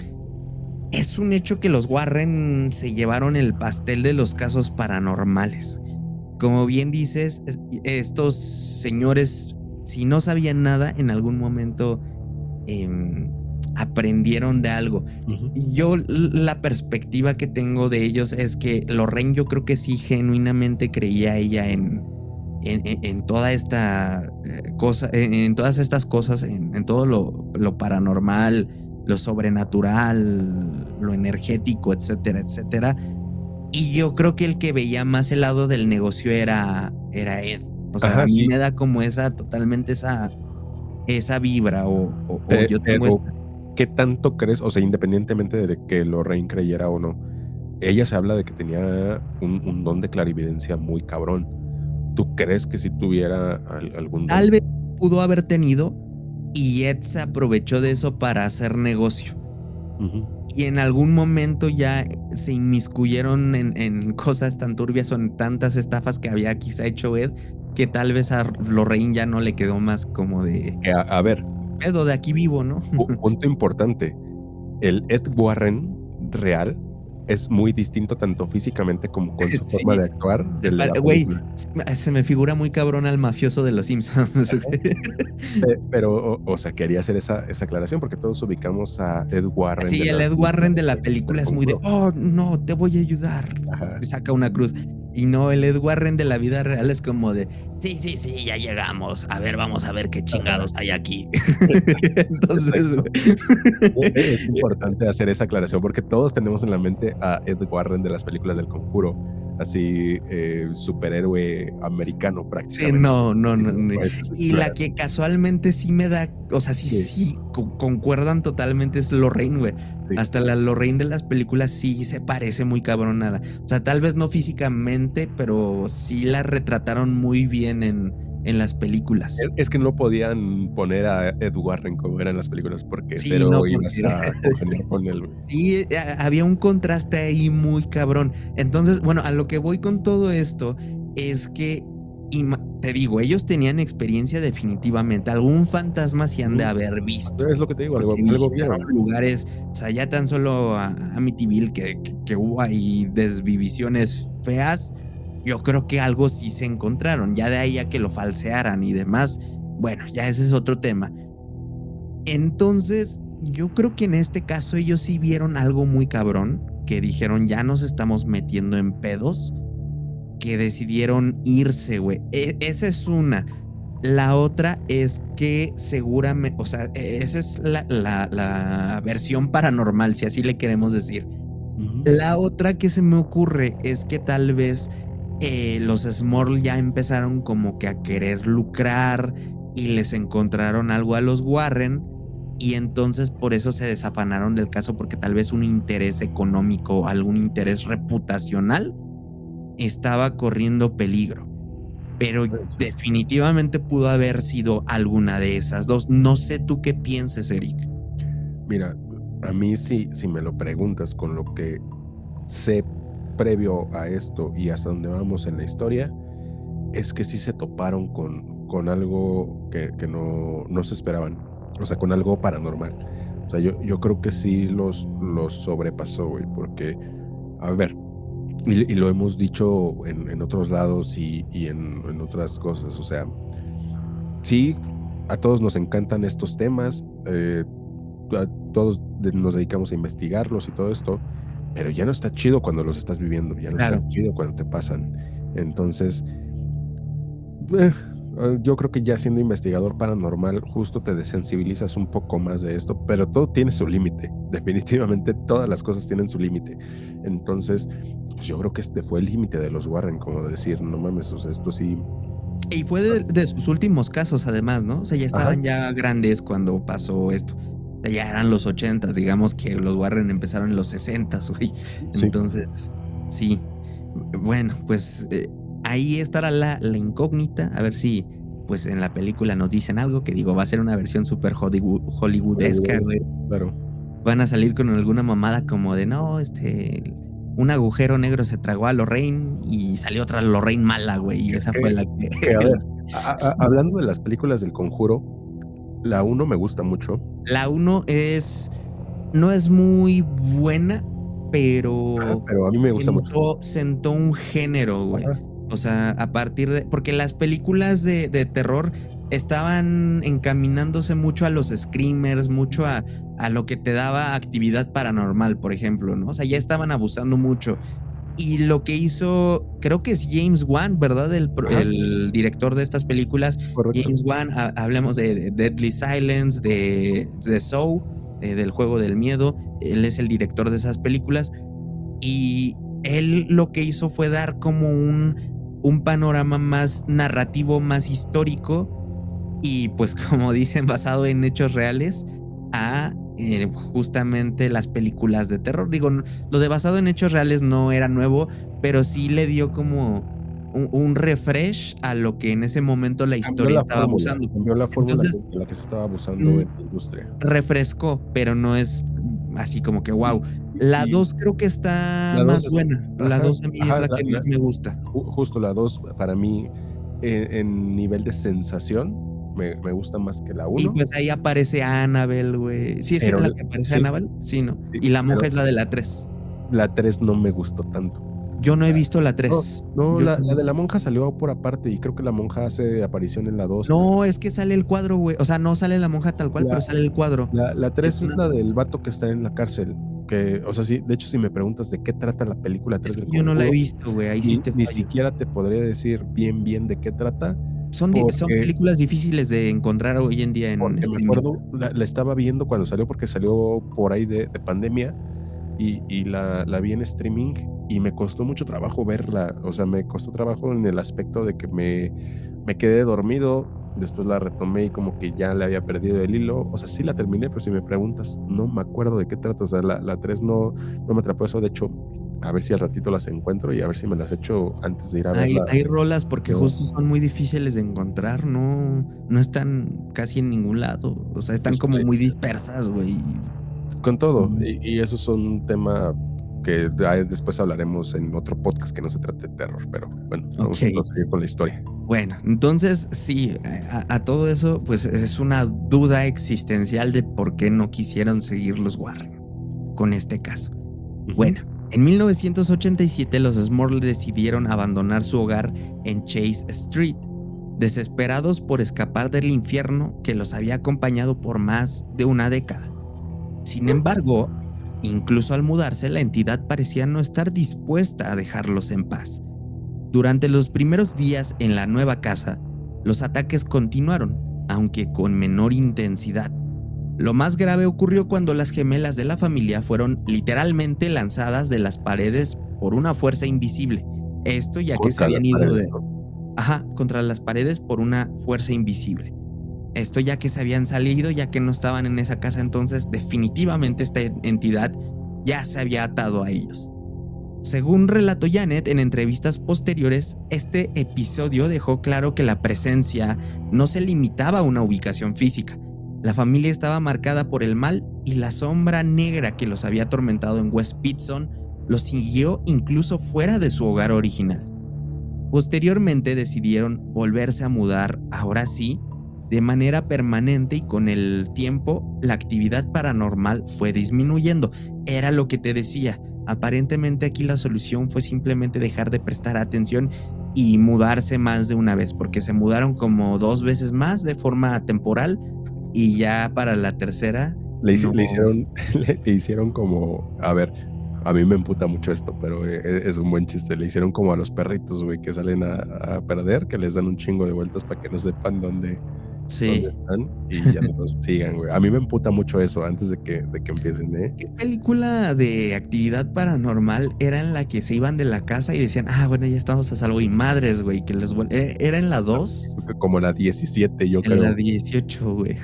Es un hecho que los Warren se llevaron el pastel de los casos paranormales. Como bien dices, estos señores, si no sabían nada, en algún momento aprendieron de algo. Yo, la perspectiva que tengo de ellos es que Lorraine, yo creo que sí genuinamente creía ella en toda esta cosa, en todas estas cosas, en todo lo paranormal, lo sobrenatural, lo energético, etcétera, etcétera. Y yo creo que el que veía más el lado del negocio era Ed. O sea, Ajá, a mí sí. me da como totalmente esa vibra o yo tengo Pero, ¿qué tanto crees? O sea, independientemente de que Lorraine creyera o no, ella se habla de que tenía un don de clarividencia muy cabrón. ¿Tú crees que si tuviera algún don? tal vez pudo haber tenido y Ed se aprovechó de eso para hacer negocio. Ujú. Y en algún momento ya se inmiscuyeron en cosas tan turbias o en tantas estafas que había quizá hecho Ed, que tal vez a Lorraine ya no le quedó más como de Que a ver, pedo de aquí vivo, ¿no? punto importante, el Ed Warren real es muy distinto tanto físicamente como con su forma Sí, de actuar del de la güey, película. se me figura muy cabrón al mafioso de los Simpsons. Pero, o sea, quería hacer esa aclaración porque todos ubicamos a Ed Warren de Sí, el las Ed películas Warren de la del película es muy de, Conjuro. oh, no, te voy a ayudar. Ajá. Te saca una cruz. Y no, el Ed Warren de la vida real es como de, sí, sí, sí, ya llegamos. A ver, vamos a ver qué Ajá. chingados hay aquí. Entonces, Exacto. Es importante hacer esa aclaración porque todos tenemos en la mente a Ed Warren de las películas del Conjuro, así, superhéroe americano sí, prácticamente. no, no, Y no, no, no. es Y la que casualmente sí me da, o sea, sí, sí, sí, concuerdan totalmente es Lorraine, güey. sí. Hasta la Lorraine de las películas sí se parece muy cabrón a o sea, tal vez no físicamente, pero sí la retrataron muy bien en las películas. Es que no podían poner a Ed Warren como era en las películas porque Sí, no, cero ibas porque a congeniar con él, güey. sí, había un contraste ahí muy cabrón. Entonces, bueno, a lo que voy con todo esto es que, te digo, ellos tenían experiencia definitivamente. Algún fantasma sí han de Ujú. haber visto, Es lo que te digo, porque algo visitaron vieron. lugares, o sea, ya tan solo a Amityville que hubo ahí desvivisiones feas, yo creo que algo sí se encontraron. Ya de ahí a que lo falsearan y demás, bueno, ya ese es otro tema. Entonces, yo creo que en este caso ellos sí vieron algo muy cabrón, que dijeron, ya nos estamos metiendo en pedos, que decidieron irse, güey. Esa es una. La otra es que seguramente, o sea, esa es la versión paranormal, si así le queremos decir. Ujú. La otra que se me ocurre es que tal vez los Smurl ya empezaron como que a querer lucrar y les encontraron algo a los Warren y entonces por eso se desafanaron del caso porque tal vez un interés económico, algún interés reputacional estaba corriendo peligro. Pero Puede ser. definitivamente pudo haber sido alguna de esas dos. No sé tú qué pienses, Eric. Mira, a mí si me lo preguntas con lo que sé previo a esto y hasta donde vamos en la historia, es que sí se toparon con algo que no se esperaban, o sea, con algo paranormal. O sea, yo creo que sí los sobrepasó, güey, porque, a ver, y lo hemos dicho en otros lados y en otras cosas, o sea, sí, a todos nos encantan estos temas, a todos nos dedicamos a investigarlos y todo esto, pero ya no está chido cuando los estás viviendo, ya no está Claro. chido cuando te pasan. Entonces, eh, yo creo que ya siendo investigador paranormal, justo te desensibilizas un poco más de esto, pero todo tiene su límite. Definitivamente todas las cosas tienen su límite. Entonces, pues yo creo que este fue el límite de los Warren, como decir, no mames, o sea, esto sí. Y fue de sus últimos casos, además, ¿no? O sea, ya Ajá, estaban ya grandes cuando pasó esto. O sea, ya eran los 80s, digamos que los Warren empezaron en los 60s, güey. sí. Entonces, sí. Bueno, pues ahí estará la incógnita. A ver si, pues en la película nos dicen algo, que digo, va a ser una versión súper hollywoodesca, güey. Claro. Van a salir con alguna mamada como de, no, un agujero negro se tragó a Lorraine y salió otra Lorraine mala, güey, y esa fue Que la que a que... ver, hablando de las películas del Conjuro, la uno me gusta mucho. La uno no es muy buena, Ajá, pero pero a mí me gusta mucho. sentó un género, güey. Ajá, O sea, a partir de, porque las películas de terror estaban encaminándose mucho a los screamers, mucho a lo que te daba actividad paranormal, por ejemplo, ¿no? O sea, ya estaban abusando mucho. Y lo que hizo, creo que es James Wan, ¿verdad? ajá, El director de estas películas. correcto. James Wan, hablemos de Deadly Silence, de Saw, del juego del miedo. Él es el director de esas películas. Y él lo que hizo fue dar como un panorama más narrativo, más histórico y pues como dicen, basado en hechos reales a justamente las películas de terror. Digo, lo de basado en hechos reales no era nuevo, pero sí le dio como un refresh a lo que en ese momento la historia estaba abusando. cambió la fórmula Entonces, de la que se estaba abusando mm, en la industria. refrescó, pero no es así como que Y wow. La y 2 creo que está la 2 más es buena. La ajá, 2 a mí es ajá, la que más me gusta. justo la 2 para mí, en nivel de sensación, me gusta más que la Y uno, pues ahí aparece Annabelle, güey. ¿Sí es pero en la que aparece sí, Annabelle? Sí, ¿no? sí, Y la pero monja es la de la 3. la 3 no me gustó tanto. Yo no he visto la No, 3. no, Yo la de la monja salió por aparte, y creo que la monja hace aparición en la 2. no, es que sale el cuadro, güey. O sea, no sale la monja tal cual, La pero sale el cuadro. la Es 3 es una la del vato que está en la cárcel, que, o sea, sí, de hecho, si me preguntas de qué trata la película es 3 del que yo no la he Conjuro, visto, güey, ahí sí te ni fallo. siquiera te podría decir bien de qué trata, Son porque películas difíciles de encontrar hoy en día en me streaming. acuerdo, la estaba viendo cuando salió, porque salió por ahí de pandemia, y la vi en streaming, y me costó mucho trabajo verla. O sea, me costó trabajo en el aspecto de que me quedé dormido, después la retomé y como que ya le había perdido el hilo. O sea, sí la terminé, pero si me preguntas, no me acuerdo de qué trata. O sea, la 3 no me atrapó eso. De hecho, a ver si al ratito las encuentro y a ver si me las echo antes de ir a verla. Hay rolas porque No, justo son muy difíciles de encontrar, no están casi en ningún lado. O sea, están pues, como muy dispersas, güey. con todo, Mm, y eso es un tema que ahí después hablaremos en otro podcast que no se trate de terror, pero bueno, vamos a okey. proseguir con la historia. Bueno, entonces sí, a todo eso, pues es una duda existencial de por qué no quisieron seguir los Warren con este caso. Ujú. Bueno, en 1987 los Small decidieron abandonar su hogar en Chase Street, desesperados por escapar del infierno que los había acompañado por más de una década. Sin embargo, incluso al mudarse, la entidad parecía no estar dispuesta a dejarlos en paz. Durante los primeros días en la nueva casa, los ataques continuaron, aunque con menor intensidad. Lo más grave ocurrió cuando las gemelas de la familia fueron literalmente lanzadas de las paredes por una fuerza invisible. Esto ya que se Contra habían las ido paredes, de... ¿no? Ajá, contra las paredes por una fuerza invisible. Esto ya que se habían salido, ya que no estaban en esa casa, entonces definitivamente esta entidad ya se había atado a ellos. Según relató Janet en entrevistas posteriores, este episodio dejó claro que la presencia no se limitaba a una ubicación física. La familia estaba marcada por el mal y la sombra negra que los había atormentado en West Pitson los siguió incluso fuera de su hogar original. Posteriormente decidieron volverse a mudar, ahora sí, de manera permanente y con el tiempo la actividad paranormal fue disminuyendo. Era lo que te decía. Aparentemente aquí la solución fue simplemente dejar de prestar atención y mudarse más de una vez, porque se mudaron como 2 veces más de forma temporal y ya para la tercera no. Le hicieron le hicieron como, a ver, a mí me emputa mucho esto, pero es un buen chiste. Le hicieron como a los perritos, güey, que salen a perder, que les dan un chingo de vueltas para que no sepan dónde Sí. están y ya no los sigan, güey. A mí me emputa mucho eso antes de que empiecen, ¿eh? ¿Qué película de actividad paranormal era en la que se iban de la casa y decían, bueno, ya estamos a salvo? Y madres, güey, que les ¿era en la 2? Creo que como la 17, yo En la creo. 18, güey.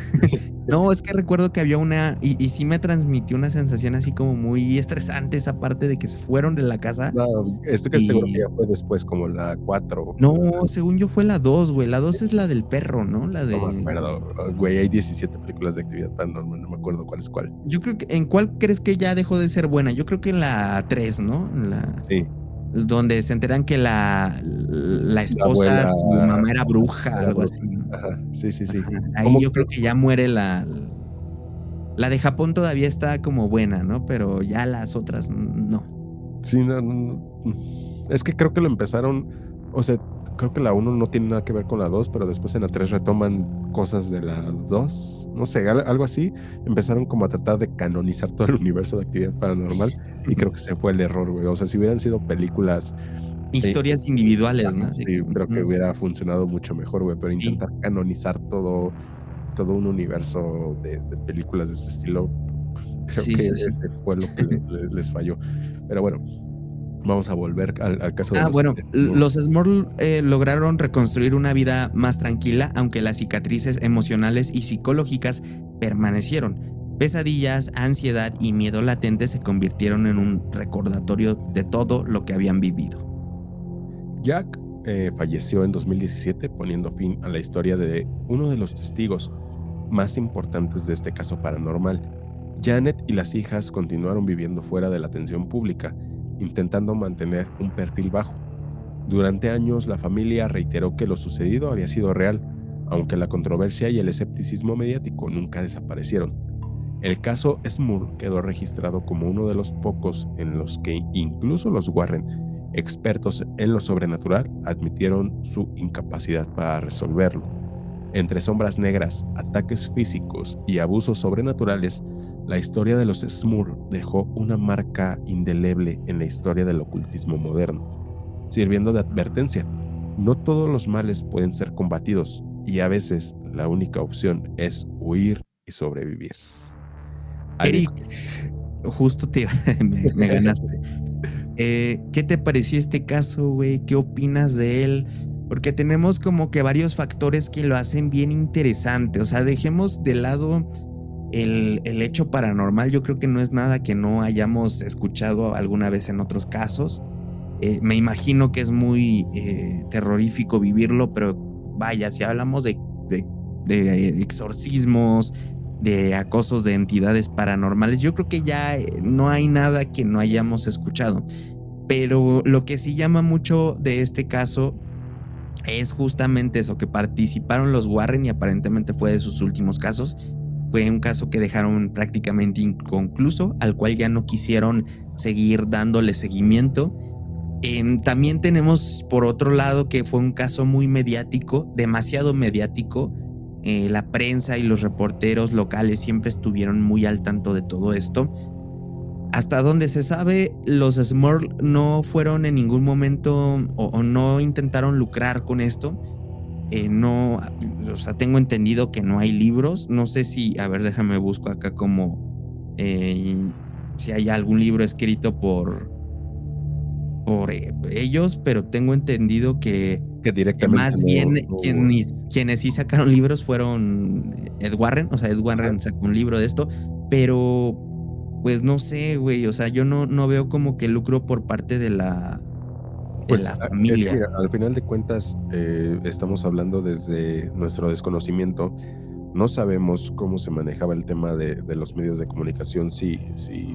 No, es que recuerdo que había una, y sí me transmitió una sensación así como muy estresante esa parte de que se fueron de la casa No, estoy casi seguro que y... ya fue después, como la 4. No, según yo fue la 2, güey. La 2 es la del perro, ¿no? La No me de... acuerdo. Güey, hay 17 películas de actividad paranormal, no me acuerdo cuál es cuál. Yo creo que... ¿En cuál crees que ya dejó de ser buena? Yo creo que en la 3, ¿no? En la... Sí, Donde se enteran que la la esposa, abuela su mamá era bruja, era algo bruja. así, ¿no? Ajá, sí, sí, sí. Ajá. Ahí ¿Cómo yo creo que? que ya muere la de Japón todavía está como buena, ¿no? Pero ya las otras no. Sí, es que creo que lo empezaron, o sea, creo que la uno no tiene nada que ver con la 2, pero después en la 3 retoman cosas de la 2, no sé, algo así. Empezaron como a tratar de canonizar todo el universo de actividad paranormal y creo que se fue el error, güey. O sea, si hubieran sido películas, eh, Historias individuales, ¿no? Así sí, como, creo que hubiera funcionado mucho mejor, güey, pero sí, intentar canonizar todo un universo de películas de ese estilo, creo sí, que sí, sí. ese fue lo que les falló. Pero bueno, Vamos a volver al caso de Ah, los bueno, Smurfs. los Smurl lograron reconstruir una vida más tranquila, aunque las cicatrices emocionales y psicológicas permanecieron. Pesadillas, ansiedad y miedo latente se convirtieron en un recordatorio de todo lo que habían vivido. Jack falleció en 2017, poniendo fin a la historia de uno de los testigos más importantes de este caso paranormal. Janet y las hijas continuaron viviendo fuera de la atención pública, intentando mantener un perfil bajo. Durante años, la familia reiteró que lo sucedido había sido real, aunque la controversia y el escepticismo mediático nunca desaparecieron. El caso Smurl quedó registrado como uno de los pocos en los que incluso los Warren, expertos en lo sobrenatural, admitieron su incapacidad para resolverlo. Entre sombras negras, ataques físicos y abusos sobrenaturales, la historia de los Smurl dejó una marca indeleble en la historia del ocultismo moderno, sirviendo de advertencia. No todos los males pueden ser combatidos, y a veces la única opción es huir y sobrevivir. Eric, justo me ganaste. ¿Qué te pareció este caso, güey? ¿Qué opinas de él? Porque tenemos como que varios factores que lo hacen bien interesante. O sea, dejemos de lado el hecho paranormal. Yo creo que no es nada que no hayamos escuchado alguna vez en otros casos. Me imagino que es muy terrorífico vivirlo, pero vaya, si hablamos de exorcismos, de acosos de entidades paranormales, yo creo que ya no hay nada que no hayamos escuchado. Pero lo que sí llama mucho de este caso es justamente eso, que participaron los Warren y aparentemente fue de sus últimos casos. Fue un caso que dejaron prácticamente inconcluso, al cual ya no quisieron seguir dándole seguimiento. También tenemos por otro lado que fue un caso muy mediático, demasiado mediático. La prensa y los reporteros locales siempre estuvieron muy al tanto de todo esto. Hasta donde se sabe, los Smurl no fueron en ningún momento o no intentaron lucrar con esto. No, o sea, tengo entendido que no hay libros. No sé si, a ver, déjame busco acá como si hay algún libro escrito por ellos, pero tengo entendido que directamente más bien quienes sí sacaron libros fueron Ed Warren. O sea, Ed Warren sacó un libro de esto, pero pues no sé, güey, o sea, yo no veo como que lucro por parte de la familia. Es que mira, al final de cuentas, estamos hablando desde nuestro desconocimiento. No sabemos cómo se manejaba el tema de los medios de comunicación, si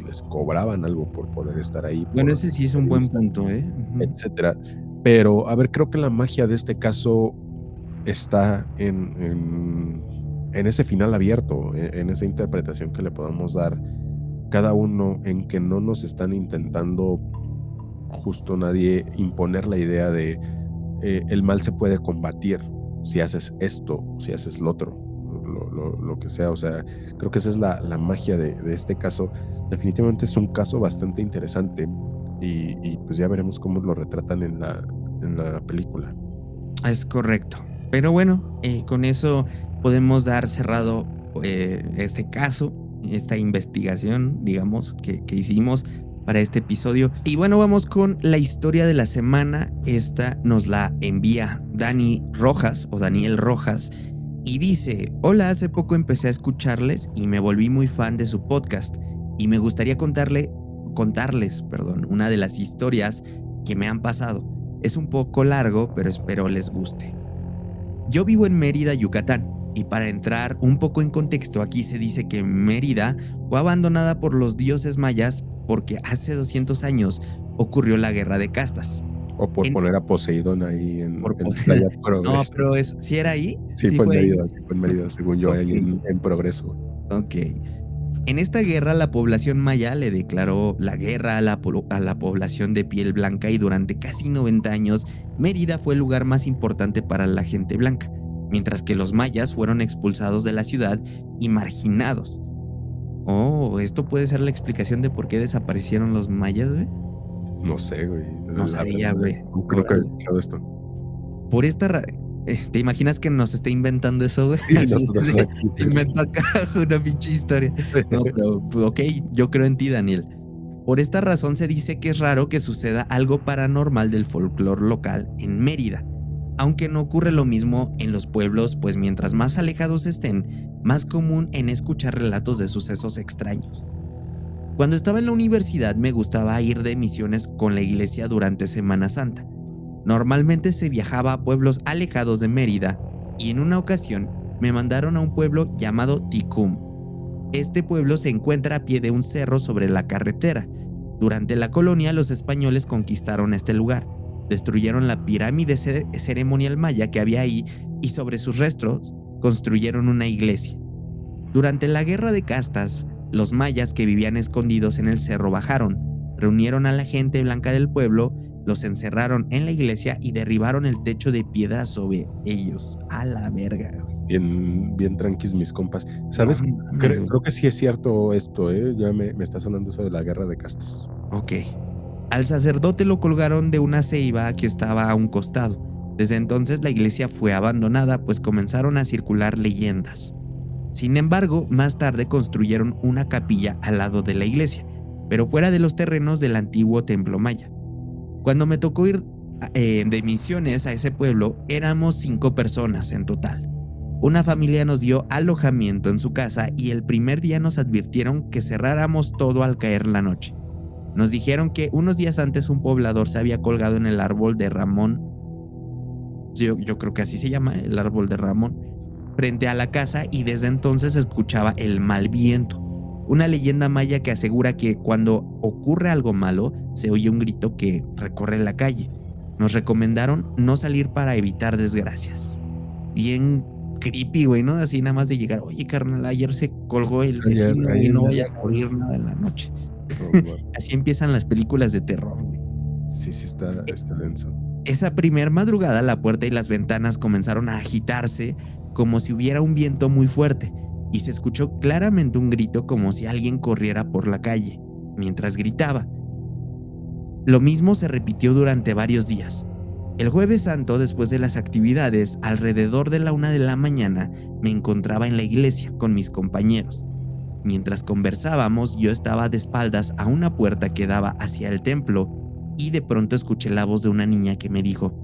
les cobraban algo por poder estar ahí. Bueno, ese sí es un buen punto, etcétera. Pero, a ver, creo que la magia de este caso está en ese final abierto, en esa interpretación que le podamos dar cada uno, en que no nos están intentando justo nadie imponer la idea de el mal se puede combatir si haces esto, si haces lo otro, lo que sea. O sea, creo que esa es la magia de este caso. Definitivamente es un caso bastante interesante y pues ya veremos cómo lo retratan en la película. Es correcto. Pero bueno, con eso podemos dar cerrado este caso, esta investigación, digamos, que hicimos para este episodio. Y bueno, vamos con la historia de la semana. Esta nos la envía Daniel Rojas y dice: hola, hace poco empecé a escucharles y me volví muy fan de su podcast y me gustaría contarles, una de las historias que me han pasado. Es un poco largo, pero espero les guste. Yo vivo en Mérida, Yucatán. Y para entrar un poco en contexto, aquí se dice que Mérida fue abandonada por los dioses mayas porque hace 200 años ocurrió la guerra de castas. O por poner a Poseidón ahí en Playa Progreso. No, pero ¿sí era ahí? Sí, fue en Mérida, según yo, okay. Ahí en Progreso. Ok. En esta guerra la población maya le declaró la guerra a la población de piel blanca y durante casi 90 años Mérida fue el lugar más importante para la gente blanca, mientras que los mayas fueron expulsados de la ciudad y marginados. Oh, ¿esto puede ser la explicación de por qué desaparecieron los mayas, güey? No sé, güey. No sabía, güey. Creo que he escuchado esto. Por esta ¿te imaginas que nos esté inventando eso, güey? Sí, inventó acá una pinche historia. No, pero ok, yo creo en ti, Daniel. Por esta razón se dice que es raro que suceda algo paranormal del folclore local en Mérida, aunque no ocurre lo mismo en los pueblos, pues mientras más alejados estén, más común en escuchar relatos de sucesos extraños. Cuando estaba en la universidad me gustaba ir de misiones con la iglesia durante Semana Santa. Normalmente se viajaba a pueblos alejados de Mérida y en una ocasión me mandaron a un pueblo llamado Ticum. Este pueblo se encuentra a pie de un cerro sobre la carretera. Durante la colonia los españoles conquistaron este lugar, destruyeron la pirámide ceremonial maya que había ahí y sobre sus restos construyeron una iglesia. Durante la guerra de castas, los mayas que vivían escondidos en el cerro bajaron, reunieron a la gente blanca del pueblo, los encerraron en la iglesia y derribaron el techo de piedra sobre ellos. A la verga. Bien tranquis mis compas. ¿Sabes? No mames, Creo que sí es cierto esto, ¿eh? Ya me está sonando eso de la guerra de castas. Ok. Al sacerdote lo colgaron de una ceiba que estaba a un costado. Desde entonces la iglesia fue abandonada, pues comenzaron a circular leyendas. Sin embargo, más tarde construyeron una capilla al lado de la iglesia, pero fuera de los terrenos del antiguo templo maya. Cuando me tocó ir de misiones a ese pueblo, éramos 5 personas en total. Una familia nos dio alojamiento en su casa y el primer día nos advirtieron que cerráramos todo al caer la noche. Nos dijeron que unos días antes un poblador se había colgado en el árbol de Ramón, yo creo que así se llama, el árbol de Ramón, frente a la casa y desde entonces se escuchaba el mal viento. Una leyenda maya que asegura que cuando ocurre algo malo se oye un grito que recorre la calle. Nos recomendaron no salir para evitar desgracias. Bien creepy, güey, ¿no? Así nada más de llegar, oye carnal, ayer se colgó el vecino y no vayas a oír nada en la noche. Así empiezan las películas de terror, güey. Sí, está denso. Esa primer madrugada la puerta y las ventanas comenzaron a agitarse como si hubiera un viento muy fuerte y se escuchó claramente un grito como si alguien corriera por la calle mientras gritaba. Lo mismo se repitió durante varios días. El Jueves Santo, después de las actividades, alrededor de la 1 de la mañana, me encontraba en la iglesia con mis compañeros. Mientras conversábamos, yo estaba de espaldas a una puerta que daba hacia el templo y de pronto escuché la voz de una niña que me dijo: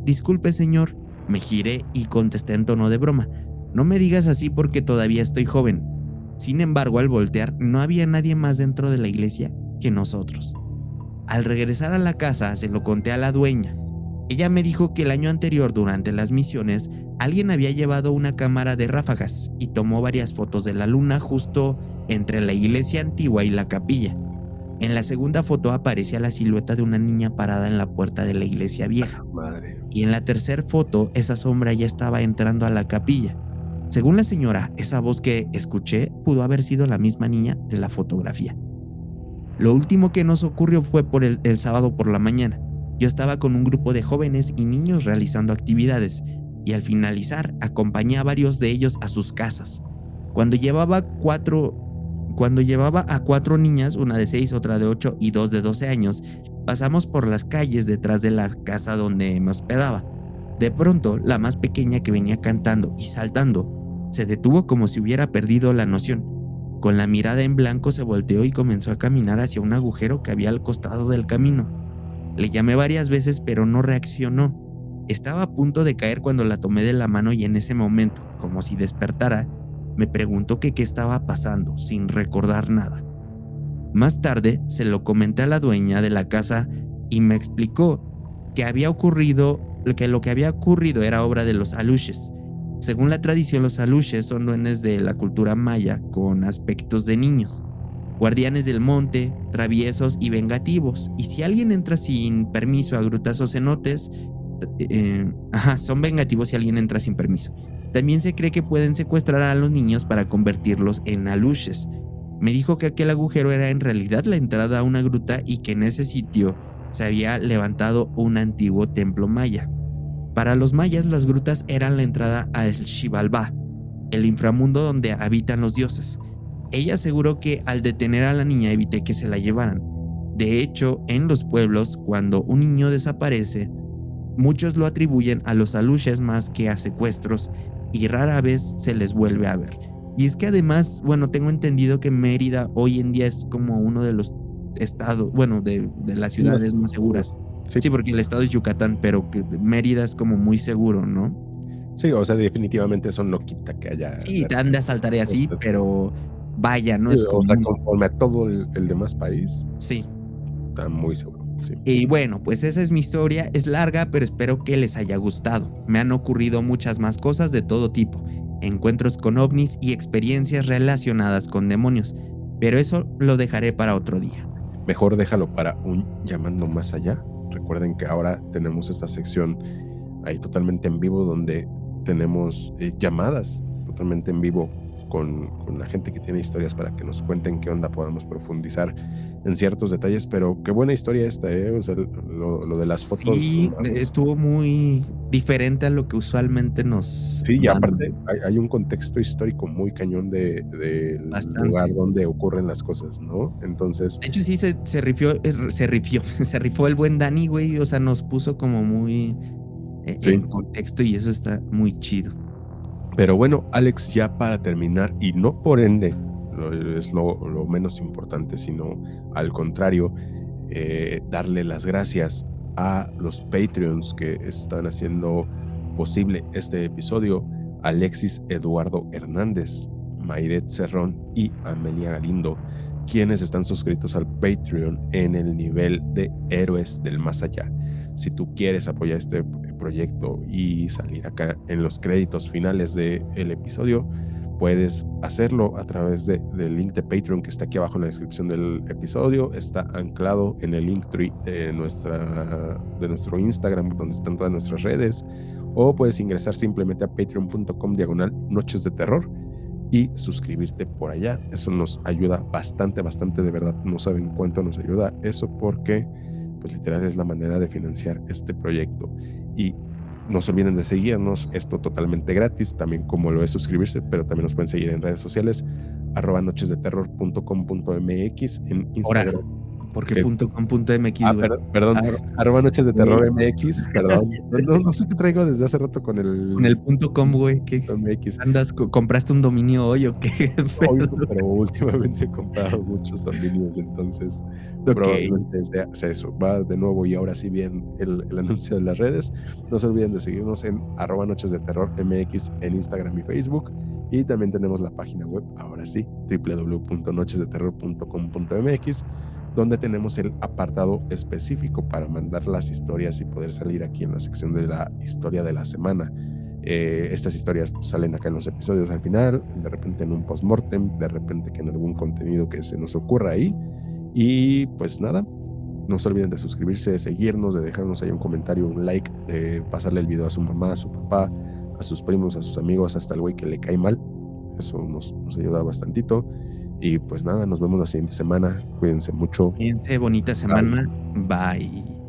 «Disculpe, señor». Me giré y contesté en tono de broma: «No me digas así porque todavía estoy joven». Sin embargo, al voltear, no había nadie más dentro de la iglesia que nosotros. Al regresar a la casa, se lo conté a la dueña. Ella me dijo que el año anterior, durante las misiones, alguien había llevado una cámara de ráfagas y tomó varias fotos de la luna justo entre la iglesia antigua y la capilla. En la segunda foto aparecía la silueta de una niña parada en la puerta de la iglesia vieja. Madre. Y en la tercera foto, esa sombra ya estaba entrando a la capilla. Según la señora, esa voz que escuché pudo haber sido la misma niña de la fotografía. Lo último que nos ocurrió fue por el sábado por la mañana. Yo estaba con un grupo de jóvenes y niños realizando actividades y al finalizar acompañé a varios de ellos a sus casas. Cuando llevaba a 4 niñas, una de 6, otra de 8 y 2 de 12 años, pasamos por las calles detrás de la casa donde me hospedaba. De pronto, la más pequeña, que venía cantando y saltando, se detuvo como si hubiera perdido la noción. Con la mirada en blanco se volteó y comenzó a caminar hacia un agujero que había al costado del camino. Le llamé varias veces pero no reaccionó. Estaba a punto de caer cuando la tomé de la mano y en ese momento, como si despertara, me preguntó que qué estaba pasando, sin recordar nada. Más tarde se lo comenté a la dueña de la casa y me explicó que lo que había ocurrido era obra de los aluches. Según la tradición, los aluches son duendes de la cultura maya con aspectos de niños, guardianes del monte, traviesos y vengativos. Y si alguien entra sin permiso a grutas o cenotes, son vengativos si alguien entra sin permiso. También se cree que pueden secuestrar a los niños para convertirlos en aluches. Me dijo que aquel agujero era en realidad la entrada a una gruta y que en ese sitio se había levantado un antiguo templo maya. Para los mayas, las grutas eran la entrada al Xibalbá, el inframundo donde habitan los dioses. Ella aseguró que al detener a la niña evité que se la llevaran. De hecho, en los pueblos, cuando un niño desaparece, muchos lo atribuyen a los aluches más que a secuestros y rara vez se les vuelve a ver. Y es que además, tengo entendido que Mérida hoy en día es como uno de los estado, bueno, de las ciudades más seguras. Sí, Sí, porque el estado es Yucatán, pero que Mérida es como muy seguro, ¿no? sí, o sea, definitivamente eso no quita que haya Sí, te han de asaltar y así, cosas, pero vaya, no sí, es o sea, común. conforme a todo el demás país, Sí. está muy seguro, sí. Y bueno, pues esa es mi historia. Es larga, pero espero que les haya gustado. Me han ocurrido muchas más cosas de todo tipo, encuentros con ovnis y experiencias relacionadas con demonios, pero eso lo dejaré para otro día. Mejor déjalo para un llamando más allá. Recuerden que ahora tenemos esta sección ahí totalmente en vivo donde tenemos llamadas totalmente en vivo con la gente que tiene historias para que nos cuenten qué onda, podamos profundizar en ciertos detalles, pero qué buena historia esta, ¿eh? O sea, lo de las fotos. Sí, estuvo muy diferente a lo que usualmente nos Sí, y dan aparte hay un contexto histórico muy cañón del lugar bastante. donde ocurren las cosas, ¿no? Entonces, De hecho, sí se rifió, se rifó el buen Dani, güey. O sea, nos puso como muy en sí. contexto y eso está muy chido. Pero bueno, Alex, ya para terminar, y no por ende es lo menos importante, sino al contrario, darle las gracias a los Patreons que están haciendo posible este episodio: Alexis Eduardo Hernández, Mayret Cerrón y Amelia Galindo, quienes están suscritos al Patreon en el nivel de Héroes del Más Allá. Si tú quieres apoyar este proyecto y salir acá en los créditos finales del episodio, puedes hacerlo a través del link de Patreon que está aquí abajo en la descripción del episodio. Está anclado en el Linktree de nuestro Instagram, donde están todas nuestras redes. O puedes ingresar simplemente a patreon.com/Noches de Terror y suscribirte por allá. Eso nos ayuda bastante, bastante, de verdad. No saben cuánto nos ayuda eso, porque pues literal es la manera de financiar este proyecto. Y no se olviden de seguirnos, esto totalmente gratis, también como lo es suscribirse, pero también nos pueden seguir en redes sociales, @nochesdeterror.com.mx en Ahora, Instagram. ¿por qué ¿Qué? .com.mx, güey? Perdón, Güey, @nochesdeterrormx, perdón. No sé qué traigo desde hace rato con con el el .com, güey, ¿qué MX. andas? ¿Compraste un dominio hoy o qué? Hoy, pero últimamente he comprado muchos dominios, entonces Okey. probablemente sea eso. Va de nuevo y ahora sí bien el anuncio de las redes. No se olviden de seguirnos en @nochesdeterrormx en Instagram y Facebook. Y también tenemos la página web, ahora sí, www.nochesdeterror.com.mx, donde tenemos el apartado específico para mandar las historias y poder salir aquí en la sección de la historia de la semana. Estas historias pues, salen acá en los episodios al final, de repente en un postmortem, de repente que en algún contenido que se nos ocurra ahí. Y pues nada, no se olviden de suscribirse, de seguirnos, de dejarnos ahí un comentario, un like, de pasarle el video a su mamá, a su papá, a sus primos, a sus amigos, hasta el güey que le cae mal. Eso nos ayuda bastantito. Y pues nada, nos vemos la siguiente semana. Cuídense mucho. Cuídense, bonita Bye. semana. Bye.